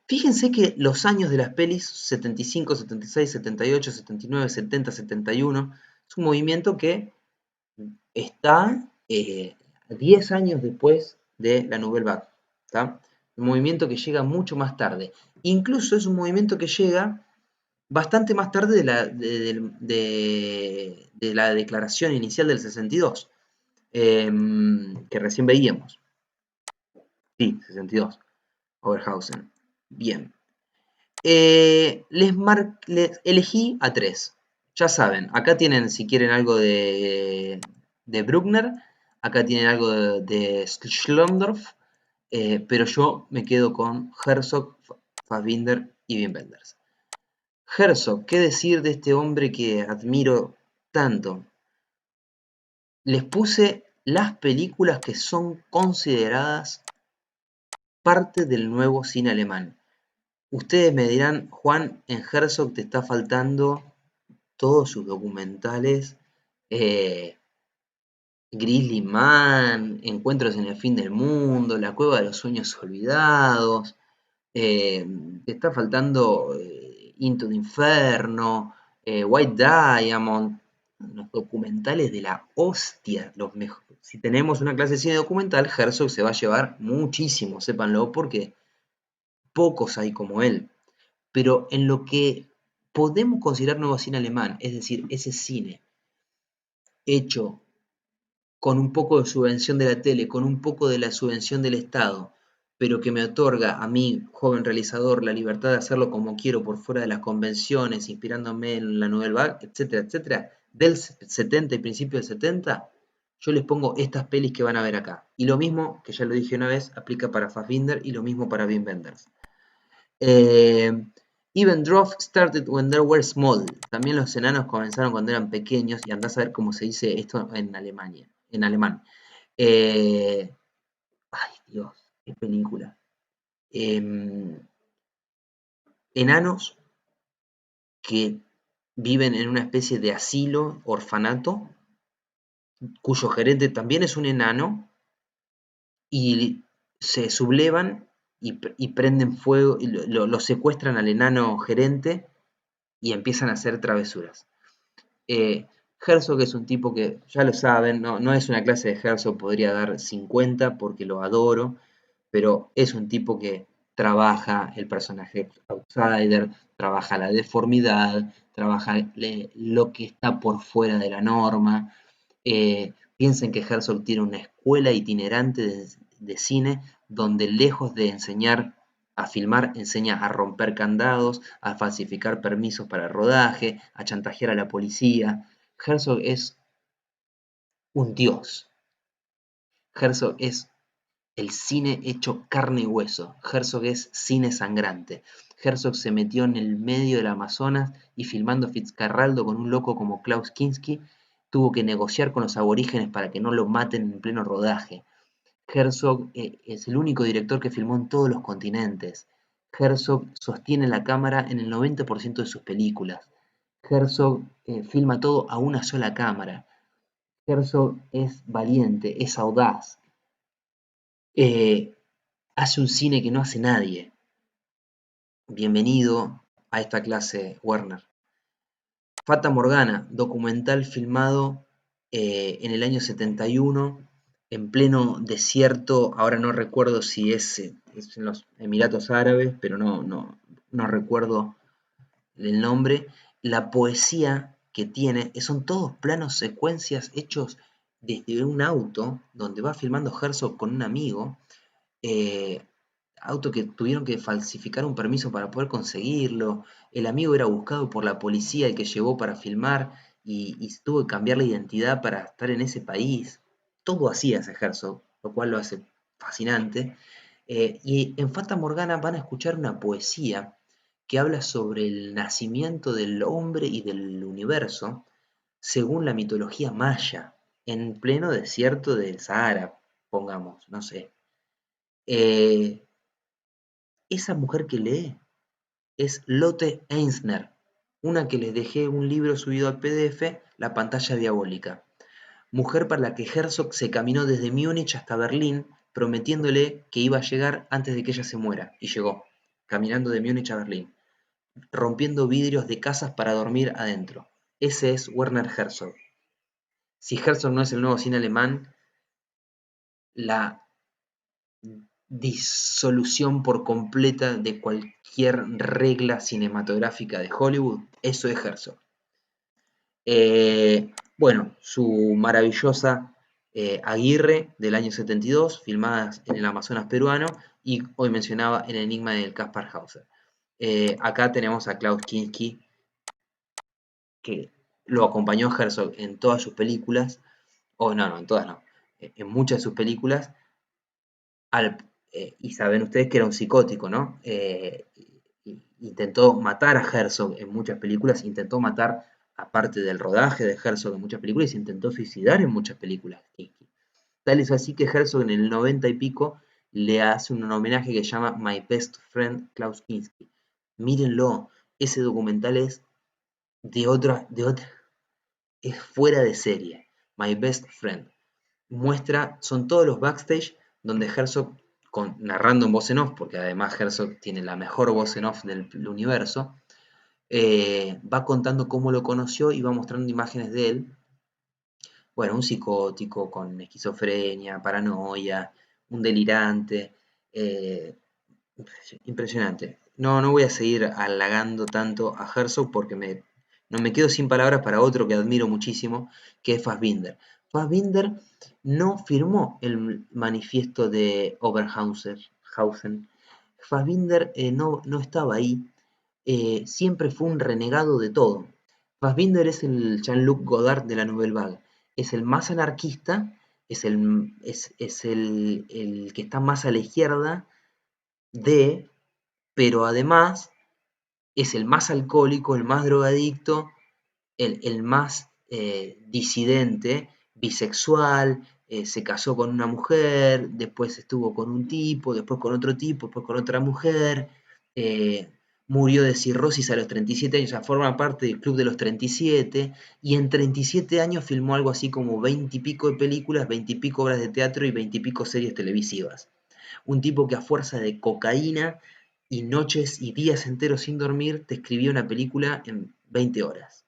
Fíjense que los años de las pelis, 75, 76, 78, 79, 70, 71, es un movimiento que está 10 años después de la Nouvelle Vague. ¿Tá? Un movimiento que llega mucho más tarde. Incluso es un movimiento que llega bastante más tarde de la declaración inicial del 62, que recién veíamos. Sí, 62, Oberhausen. Bien. Les elegí a tres. Ya saben, acá tienen, si quieren, algo de Bruckner, acá tienen algo de Schlondorf, pero yo me quedo con Herzog, Fassbinder y Wim Wenders. Herzog, ¿qué decir de este hombre que admiro tanto? les puse las películas que son consideradas parte del nuevo cine alemán. Ustedes me dirán, Juan, en Herzog te está faltando todos sus documentales, eh, Grizzly Man, Encuentros en el fin del mundo, La cueva de los sueños olvidados, eh, te está faltando Into the Inferno, White Diamond, los documentales de la hostia, los mejores. Si tenemos una clase de cine documental, Herzog se va a llevar muchísimo, sépanlo, porque pocos hay como él. Pero en lo que podemos considerar nuevo cine alemán, es decir, ese cine hecho con un poco de subvención de la tele, con un poco de la subvención del Estado, pero que me otorga a mí, joven realizador, la libertad de hacerlo como quiero por fuera de las convenciones, inspirándome en la Nouvelle Vague, etcétera, etcétera, del 70 y principio del 70, yo les pongo estas pelis que van a ver acá. Y lo mismo, que ya lo dije una vez, aplica para Fassbinder y lo mismo para Wim Wenders. Even Dwarf started when they were small. También los enanos comenzaron cuando eran pequeños, y andás a ver cómo se dice esto en Alemania, en alemán. Ay, Dios, qué película. Enanos que viven en una especie de asilo, orfanato, cuyo gerente también es un enano, y se sublevan y prenden fuego, y lo secuestran al enano gerente y empiezan a hacer travesuras. Herzog es un tipo que, ya lo saben, no es una clase de Herzog, podría dar 50 porque lo adoro, pero es un tipo que trabaja el personaje outsider, trabaja la deformidad, trabaja lo que está por fuera de la norma. Piensen que Herzog tiene una escuela itinerante de cine donde lejos de enseñar a filmar, enseña a romper candados, a falsificar permisos para rodaje, a chantajear a la policía. Herzog es un dios. Herzog es el cine hecho carne y hueso. Herzog es cine sangrante. Herzog se metió en el medio del Amazonas y filmando Fitzcarraldo con un loco como Klaus Kinski, tuvo que negociar con los aborígenes para que no lo maten en pleno rodaje. Herzog es el único director que filmó en todos los continentes. Herzog sostiene la cámara en el 90% de sus películas. Herzog filma todo a una sola cámara. Herzog es valiente, es audaz. Hace un cine que no hace nadie. Bienvenido a esta clase, Werner. Fata Morgana, documental filmado en el año 71, en pleno desierto. Ahora no recuerdo si es en los Emiratos Árabes, pero no recuerdo el nombre. La poesía que tiene son todos planos secuencias hechos desde un auto donde va filmando Herzog con un amigo. eh, Auto que tuvieron que falsificar un permiso para poder conseguirlo. El amigo era buscado por la policía, el que llevó para filmar, y tuvo que cambiar la identidad para estar en ese país. Todo así hace Herzog, lo cual lo hace fascinante. Y en Fata Morgana van a escuchar una poesía que habla sobre el nacimiento del hombre y del universo según la mitología maya, en pleno desierto del Sahara, pongamos, no sé. Eh, Esa mujer que lee es Lotte Eisner, una que les dejé un libro subido al PDF, La pantalla diabólica. Mujer para la que Herzog se caminó desde Múnich hasta Berlín, prometiéndole que iba a llegar antes de que ella se muera, y llegó, caminando de Múnich a Berlín, rompiendo vidrios de casas para dormir adentro. Ese es Werner Herzog. Si Herzog no es el nuevo cine alemán, la disolución por completa de cualquier regla cinematográfica de Hollywood, eso es Herzog. Bueno, su maravillosa Aguirre del año 72, filmadas en el Amazonas peruano, y hoy mencionaba El enigma del Kaspar Hauser. Acá tenemos a Klaus Kinski, que lo acompañó a Herzog en todas sus películas, o no, en todas no, en muchas de sus películas, y saben ustedes que era un psicótico, ¿no? Intentó matar a Herzog en muchas películas, intentó matar aparte del rodaje de Herzog en muchas películas, y se intentó suicidar en muchas películas. Tal es así que Herzog en el 90 y pico le hace un homenaje que se llama My Best Friend Klaus Kinski. Mírenlo, ese documental es es fuera de serie. My Best Friend. Son todos los backstage donde Herzog, narrando en voz en off, porque además Herzog tiene la mejor voz en off del universo, va contando cómo lo conoció y va mostrando imágenes de él. Bueno, un psicótico con esquizofrenia, paranoia, un delirante. eh, Impresionante. No voy a seguir halagando tanto a Herzog porque no me quedo sin palabras para otro que admiro muchísimo, que es Fassbinder. Fassbinder no firmó el manifiesto de Oberhausen. Fassbinder no estaba ahí. Siempre fue un renegado de todo. Fassbinder es el Jean-Luc Godard de la Nouvelle Vague. Es el más anarquista, es el que está más a la izquierda de, pero además es el más alcohólico, el más drogadicto, el más disidente, bisexual, se casó con una mujer, después estuvo con un tipo, después con otro tipo, después con otra mujer, eh, murió de cirrosis a los 37 años, o sea, forma parte del club de los 37, y en 37 años filmó algo así como 20 y pico de películas, 20 y pico obras de teatro y 20 y pico series televisivas. Un tipo que a fuerza de cocaína y noches y días enteros sin dormir te escribía una película en 20 horas.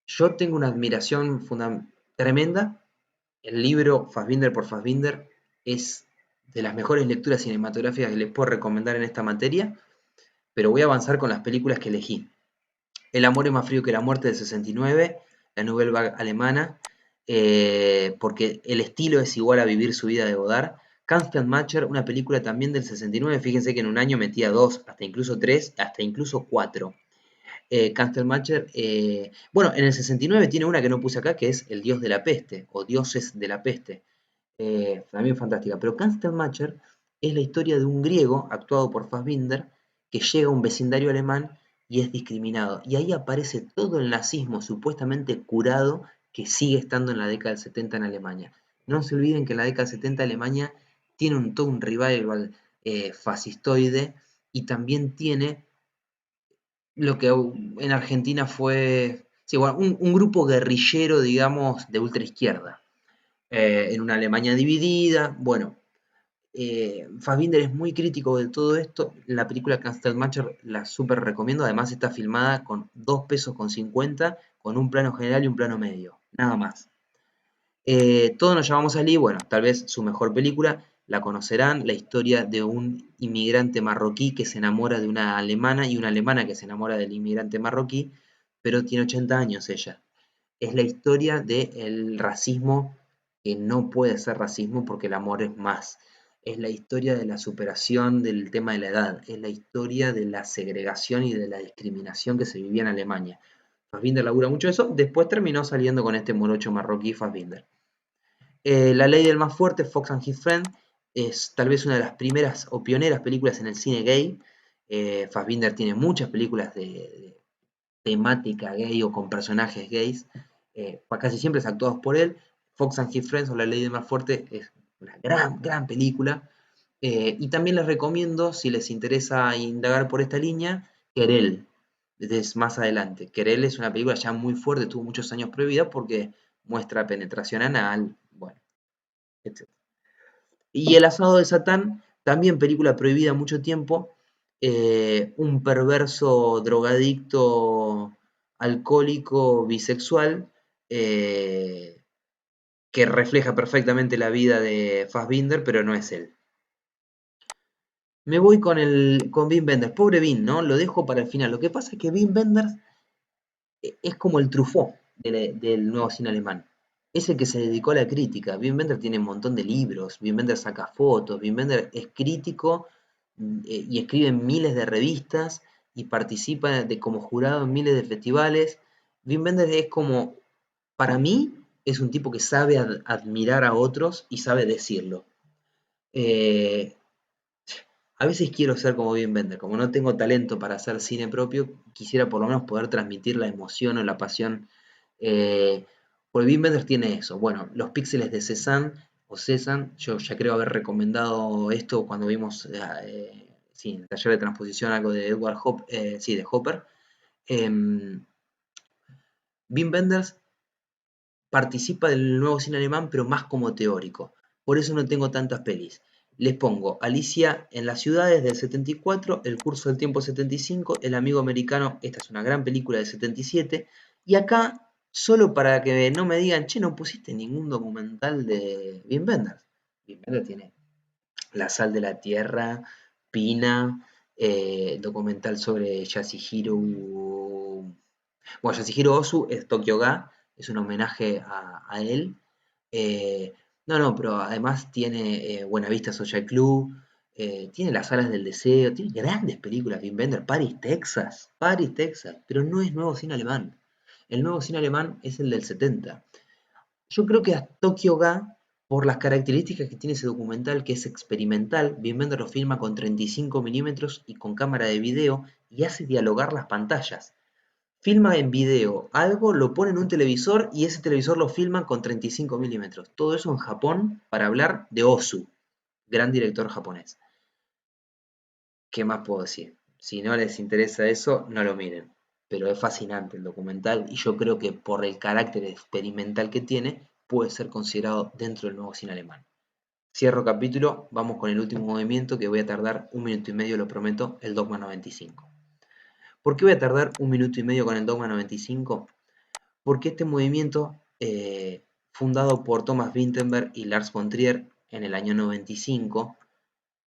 Yo tengo una admiración tremenda. El libro Fassbinder por Fassbinder es de las mejores lecturas cinematográficas que les puedo recomendar en esta materia, pero voy a avanzar con las películas que elegí. El amor es más frío que la muerte de 69, la Nouvelle Vague alemana, porque el estilo es igual a Vivir su vida de Godard. Macher, una película también del 69, fíjense que en un año metía dos, hasta incluso tres, hasta incluso cuatro. Macher, bueno, en el 69 tiene una que no puse acá, que es El dios de la peste, o Dioses de la peste. También fantástica. Pero Macher es la historia de un griego, actuado por Fassbinder, que llega a un vecindario alemán y es discriminado. Y ahí aparece todo el nazismo supuestamente curado que sigue estando en la década del 70 en Alemania. No se olviden que en la década del 70 Alemania tiene todo un revival fascistoide y también tiene lo que en Argentina fue sí, bueno, un grupo guerrillero, digamos, de ultraizquierda, en una Alemania dividida. Bueno, Fassbinder es muy crítico de todo esto. La película Macher la súper recomiendo. Además está filmada con 2 pesos con 50, con un plano general y un plano medio. Nada más. Todos nos llamamos Ali, bueno, tal vez su mejor película, la conocerán, la historia de un inmigrante marroquí que se enamora de una alemana y una alemana que se enamora del inmigrante marroquí, pero tiene 80 años ella. Es la historia del racismo que no puede ser racismo porque el amor es más. Es la historia de la superación del tema de la edad. Es la historia de la segregación y de la discriminación que se vivía en Alemania. Fassbinder labura mucho eso. Después terminó saliendo con este morocho marroquí Fassbinder. La ley del más fuerte, Fox and His Friend, es tal vez una de las primeras o pioneras películas en el cine gay. Fassbinder tiene muchas películas de temática gay o con personajes gays, casi siempre es actuados por él. Fox and His Friends o La Ley del Más Fuerte es una gran película. Y también les recomiendo, si les interesa indagar por esta línea, Querelle, desde más adelante. Querelle es una película ya muy fuerte, tuvo muchos años prohibida porque muestra penetración anal, bueno, etc. Y El asado de Satán, también película prohibida mucho tiempo, un perverso drogadicto alcohólico bisexual que refleja perfectamente la vida de Fassbinder, pero no es él. Me voy con Wim Wenders. Pobre Wim, ¿no? Lo dejo para el final. Lo que pasa es que Wim Wenders es como el Truffaut del nuevo cine alemán. Es el que se dedicó a la crítica. Wim Wenders tiene un montón de libros, Wim Wenders saca fotos, Wim Wenders es crítico y escribe en miles de revistas y participa como jurado en miles de festivales. Wim Wenders es como, para mí, es un tipo que sabe admirar a otros y sabe decirlo. Eh, A veces quiero ser como Wim Wenders, como no tengo talento para hacer cine propio, quisiera por lo menos poder transmitir la emoción o la pasión. Eh, porque Wim Wenders tiene eso. Bueno, los píxeles de Cézanne, yo ya creo haber recomendado esto cuando vimos sí, en el taller de transposición algo de Edward Hopper, sí, de Hopper. Em, Wim Wenders participa del nuevo cine alemán, pero más como teórico. Por eso no tengo tantas pelis. Les pongo Alicia en las ciudades del 74, El curso del tiempo 75, El amigo americano, esta es una gran película del 77, y acá, solo para que no me digan, che, no pusiste ningún documental de Wim Wenders. Wim Wenders tiene La sal de la tierra, Pina, documental sobre Yasuhiro, bueno, Yasuhiro Ozu es Tokyo Ga, es un homenaje a él. Eh, no, pero además tiene Buenavista Social Club, tiene Las alas del deseo, tiene grandes películas de Wim Paris, Texas, pero no es nuevo cine alemán. El nuevo cine alemán es el del 70. Yo creo que a Tokyo Ga, por las características que tiene ese documental, que es experimental, Wim Wenders lo filma con 35 milímetros y con cámara de video y hace dialogar las pantallas. Filma en video algo, lo pone en un televisor y ese televisor lo filma con 35 milímetros. Todo eso en Japón para hablar de Ozu, gran director japonés. ¿Qué más puedo decir? Si no les interesa eso, no lo miren. Pero es fascinante el documental y yo creo que por el carácter experimental que tiene, puede ser considerado dentro del nuevo cine alemán. Cierro capítulo, vamos con el último movimiento que voy a tardar 1 minuto y medio, lo prometo, el Dogma 95. ¿Por qué voy a tardar 1 minuto y medio con el Dogma 95? Porque este movimiento, fundado por Thomas Vinterberg y Lars von Trier en el año 95,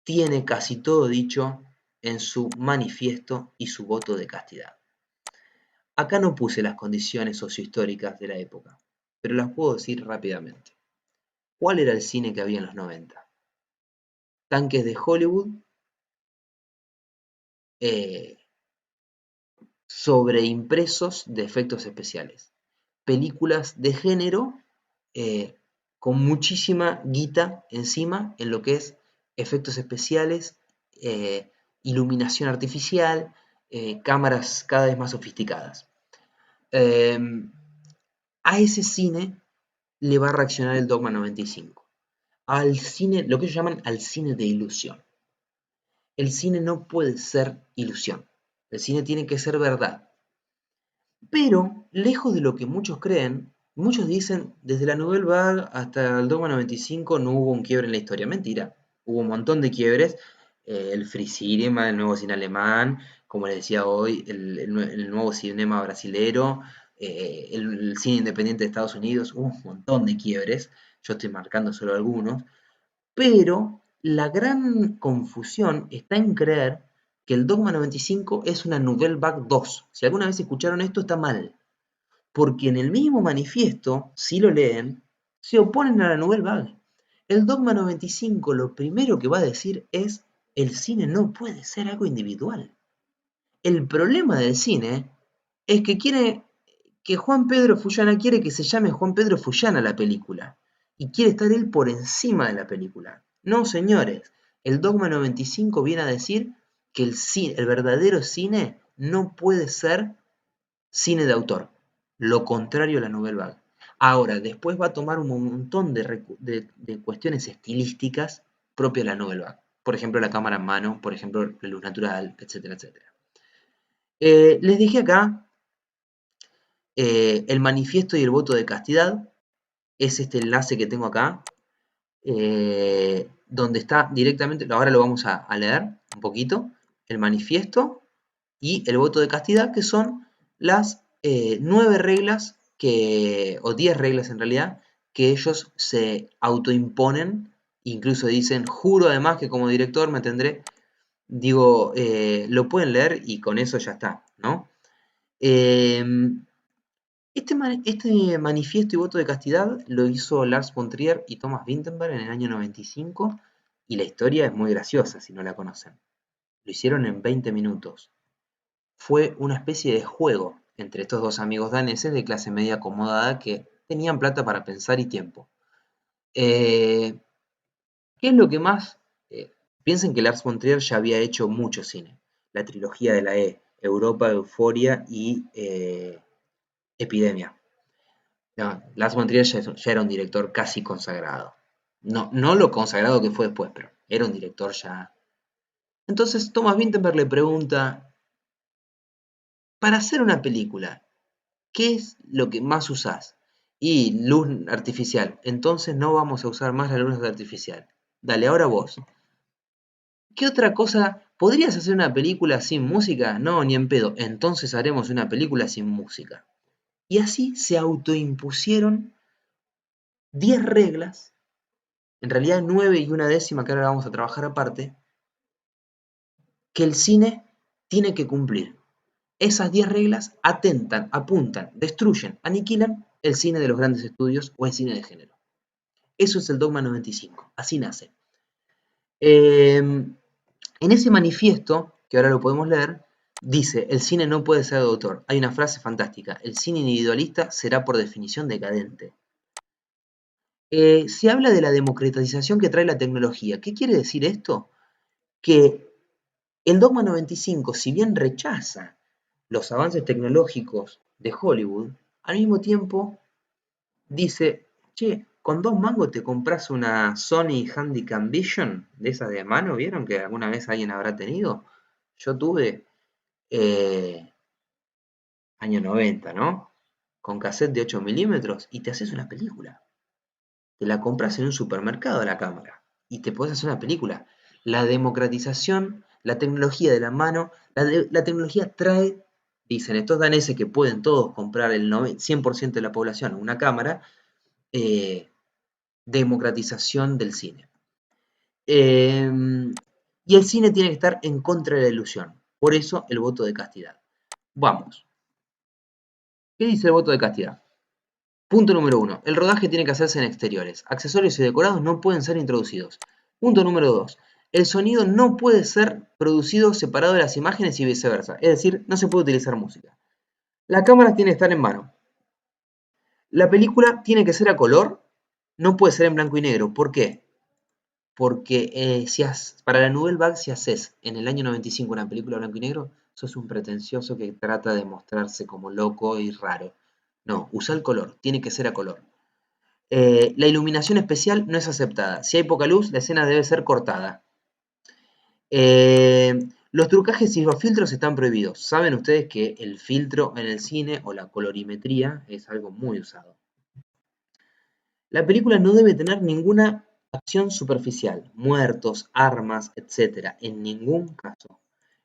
tiene casi todo dicho en su manifiesto y su voto de castidad. Acá no puse las condiciones sociohistóricas de la época, pero las puedo decir rápidamente. ¿Cuál era el cine que había en los 90? Tanques de Hollywood, eh, sobreimpresos de efectos especiales. Películas de género eh, con muchísima guita encima en lo que es efectos especiales, iluminación artificial, cámaras cada vez más sofisticadas. Eh, a ese cine le va a reaccionar el Dogma 95. Al cine, lo que ellos llaman al cine de ilusión. El cine no puede ser ilusión. El cine tiene que ser verdad. Pero, lejos de lo que muchos creen, muchos dicen, desde la Nouvelle Vague hasta el Dogma 95 no hubo un quiebre en la historia. Mentira, hubo un montón de quiebres. El Free Cinema, el nuevo cine alemán, como les decía hoy, el nuevo cinema brasilero, el cine independiente de Estados Unidos, hubo un montón de quiebres. Yo estoy marcando solo algunos. Pero la gran confusión está en creer que el Dogma 95 es una Nouvelle Vague 2. Si alguna vez escucharon esto, está mal. Porque en el mismo manifiesto, si lo leen, se oponen a la Nouvelle Vague. El Dogma 95 lo primero que va a decir es: el cine no puede ser algo individual. El problema del cine es que quiere que Juan Pedro Fullana quiere que se llame Juan Pedro Fullana la película. Y quiere estar él por encima de la película. No, señores. El Dogma 95 viene a decir que el verdadero cine no puede ser cine de autor. Lo contrario a la Nouvelle Vague. Ahora, después va a tomar un montón de cuestiones estilísticas propias de la Nouvelle Vague. Por ejemplo, la cámara en mano, por ejemplo, la luz natural, etcétera, etcétera. Les dejé acá el manifiesto y el voto de castidad. Es este enlace que tengo acá, donde está directamente, ahora lo vamos a leer un poquito, el manifiesto y el voto de castidad, que son las 9 reglas, o 10 reglas en realidad, que ellos se autoimponen. Incluso dicen: juro además que como director me tendré. Digo, lo pueden leer y con eso ya está, ¿no? Este manifiesto y voto de castidad lo hizo Lars von Trier y Thomas Vinterberg en el año 95, y la historia es muy graciosa si no la conocen. Lo hicieron en 20 minutos. Fue una especie de juego entre estos dos amigos daneses de clase media acomodada que tenían plata para pensar y tiempo. ¿Qué es lo que más Piensen que Lars von Trier ya había hecho mucho cine. La trilogía de la E, Europa, Euforia y Epidemia. No, Lars von Trier ya era un director casi consagrado. No, no lo consagrado que fue después, pero era un director ya. Entonces Thomas Vinterberg le pregunta, para hacer una película, ¿qué es lo que más usás? Y luz artificial. Entonces no vamos a usar más la luz artificial. Dale, ahora vos. ¿Qué otra cosa? ¿Podrías hacer una película sin música? No, ni en pedo. Entonces haremos una película sin música. Y así se autoimpusieron 10 reglas, en realidad 9 y una décima que ahora vamos a trabajar aparte, que el cine tiene que cumplir. Esas 10 reglas atentan, apuntan, destruyen, aniquilan el cine de los grandes estudios o el cine de género. Eso es el Dogma 95, así nace. En ese manifiesto, que ahora lo podemos leer, dice, el cine no puede ser de autor. Hay una frase fantástica, el cine individualista será por definición decadente. Se habla de la democratización que trae la tecnología. ¿Qué quiere decir esto? Que el Dogma 95, si bien rechaza los avances tecnológicos de Hollywood, al mismo tiempo dice, che, con 2 mangos te compras una Sony Handycam Vision, de esas de mano, ¿vieron? Que alguna vez alguien habrá tenido. Yo tuve año 90, ¿no? Con cassette de 8 milímetros y te haces una película. Te la compras en un supermercado la cámara y te podés hacer una película. La democratización, la tecnología de la mano, la tecnología trae, dicen estos daneses que pueden todos comprar el 100% de la población una cámara, democratización del cine. Y el cine tiene que estar en contra de la ilusión. Por eso el voto de castidad. Vamos. ¿Qué dice el voto de castidad? Punto número 1. El rodaje tiene que hacerse en exteriores. Accesorios y decorados no pueden ser introducidos. Punto número 2. El sonido no puede ser producido separado de las imágenes y viceversa. Es decir, no se puede utilizar música. La cámara tiene que estar en mano. La película tiene que ser a color. No puede ser en blanco y negro. ¿Por qué? Porque para la Nouvelle Vague, si haces en el año 95 una película blanco y negro, sos un pretencioso que trata de mostrarse como loco y raro. No, usa el color, tiene que ser a color. La iluminación especial no es aceptada. Si hay poca luz, la escena debe ser cortada. Los trucajes y los filtros están prohibidos. Saben ustedes que el filtro en el cine o la colorimetría es algo muy usado. La película no debe tener ninguna acción superficial, muertos, armas, etc. En ningún caso.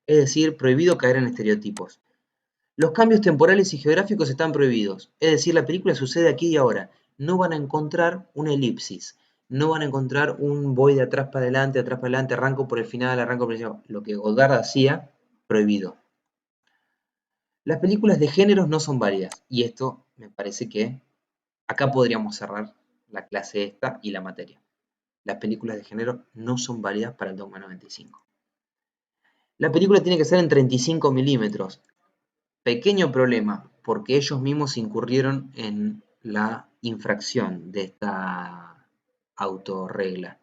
Es decir, prohibido caer en estereotipos. Los cambios temporales y geográficos están prohibidos. Es decir, la película sucede aquí y ahora. No van a encontrar una elipsis. No van a encontrar un voy de atrás para adelante, arranco por el final, arranco por el final. Lo que Godard hacía, prohibido. Las películas de géneros no son válidas. Y esto me parece que acá podríamos cerrar la clase esta y la materia. Las películas de género no son válidas para el Dogma 95. La película tiene que ser en 35 milímetros. Pequeño problema, porque ellos mismos incurrieron en la infracción de esta autorregla.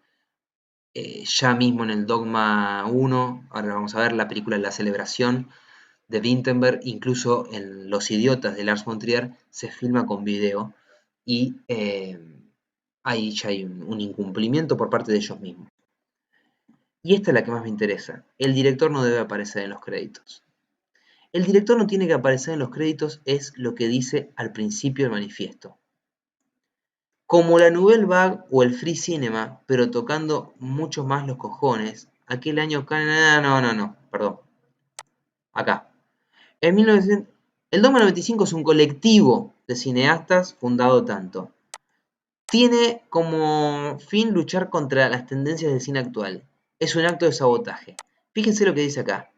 Ya mismo en el Dogma 1, ahora vamos a ver la película La Celebración de Vinterberg, incluso en Los Idiotas de Lars von Trier, se filma con video y ahí ya hay un incumplimiento por parte de ellos mismos. Y esta es la que más me interesa. El director no debe aparecer en los créditos. El director no tiene que aparecer en los créditos, es lo que dice al principio del manifiesto. Como la Nouvelle Vague o el Free Cinema, pero tocando mucho más los cojones, aquel año... perdón. Acá. En 1900, el Dogma 95 es un colectivo de cineastas fundado tanto. Tiene como fin luchar contra las tendencias del cine actual. Es un acto de sabotaje. Fíjense lo que dice acá.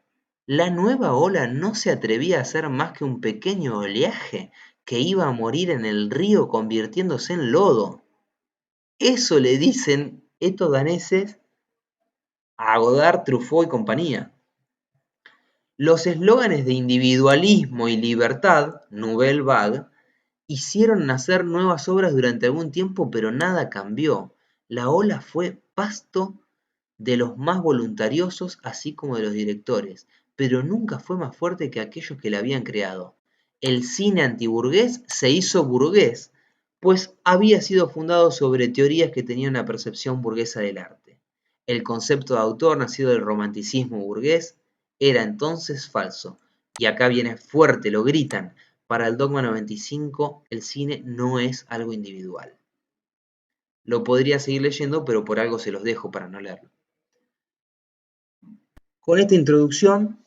La nueva ola no se atrevía a ser más que un pequeño oleaje que iba a morir en el río convirtiéndose en lodo. Eso le dicen estos daneses a Godard, Truffaut y compañía. Los eslóganes de individualismo y libertad, Nouvelle Vague, hicieron nacer nuevas obras durante algún tiempo, pero nada cambió. La ola fue pasto de los más voluntariosos así como de los directores, pero nunca fue más fuerte que aquellos que la habían creado. El cine antiburgués se hizo burgués, pues había sido fundado sobre teorías que tenían una percepción burguesa del arte. El concepto de autor nacido del romanticismo burgués era entonces falso. Y acá viene fuerte, lo gritan. Para el Dogma 95, el cine no es algo individual. Lo podría seguir leyendo, pero por algo se los dejo para no leerlo. Con esta introducción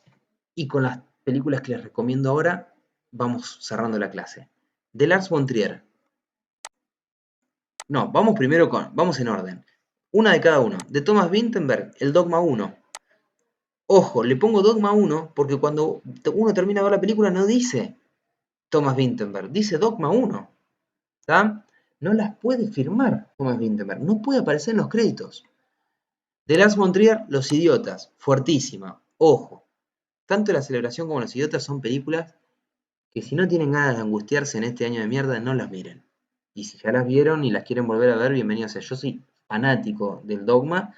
y con las películas que les recomiendo ahora, vamos cerrando la clase. De Lars von Trier. No, vamos en orden. Una de cada uno. De Thomas Vinterberg, el Dogma 1. Ojo, le pongo Dogma 1 porque cuando uno termina de ver la película no dice Thomas Vinterberg, dice Dogma 1. ¿Está? No las puede firmar Thomas Vinterberg, no puede aparecer en los créditos. De Lars von Trier, Los Idiotas, fuertísima. Ojo, tanto La Celebración como Los Idiotas son películas que si no tienen ganas de angustiarse en este año de mierda, no las miren. Y si ya las vieron y las quieren volver a ver, bienvenidos sea. Yo soy fanático del Dogma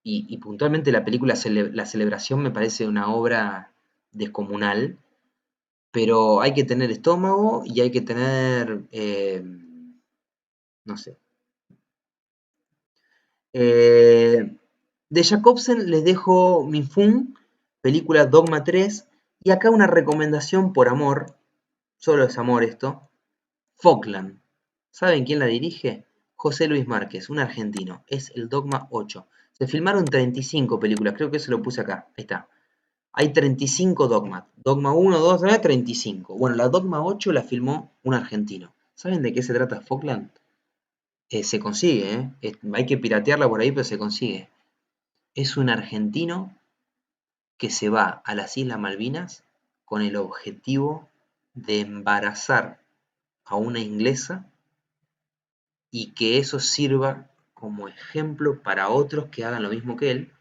y puntualmente la película La Celebración me parece una obra descomunal, pero hay que tener estómago y hay que tener, no sé. De Jacobsen les dejo Mi Fun, película Dogma 3, y acá una recomendación por amor, solo es amor esto, Falkland. ¿Saben quién la dirige? José Luis Márquez, un argentino. Es el Dogma 8. Se filmaron 35 películas, creo que eso lo puse acá. Ahí está. Hay 35 Dogma. Dogma 1, 2, 3, 35. Bueno, la Dogma 8 la filmó un argentino. ¿Saben de qué se trata Falkland? Se consigue, hay que piratearla por ahí, pero se consigue. Es un argentino que se va a las Islas Malvinas con el objetivo de embarazar a una inglesa y que eso sirva como ejemplo para otros que hagan lo mismo que él,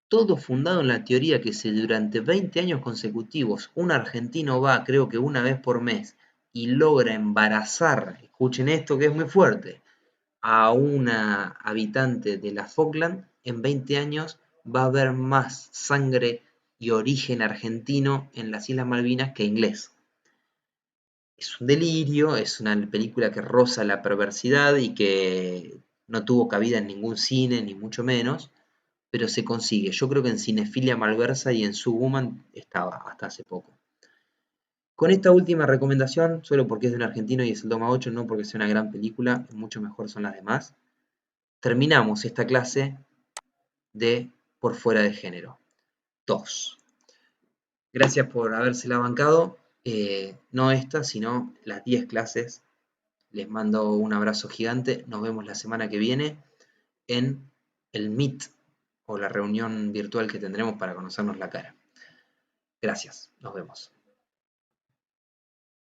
todo fundado en la teoría que si durante 20 años consecutivos un argentino va, creo que una vez por mes, y logra embarazar, escuchen esto que es muy fuerte, a una habitante de la Falkland, en 20 años va a haber más sangre y origen argentino en las Islas Malvinas que inglés. Es un delirio, es una película que roza la perversidad y que no tuvo cabida en ningún cine, ni mucho menos, pero se consigue. Yo creo que en Cinefilia Malversa y en Subhuman estaba hasta hace poco. Con esta última recomendación, solo porque es de un argentino y es el Dogma 8, no porque sea una gran película, mucho mejor son las demás, terminamos esta clase de Por Fuera de Género 2. Gracias por habérsela bancado, no esta, sino las 10 clases. Les mando un abrazo gigante, nos vemos la semana que viene en el Meet o la reunión virtual que tendremos para conocernos la cara. Gracias, nos vemos.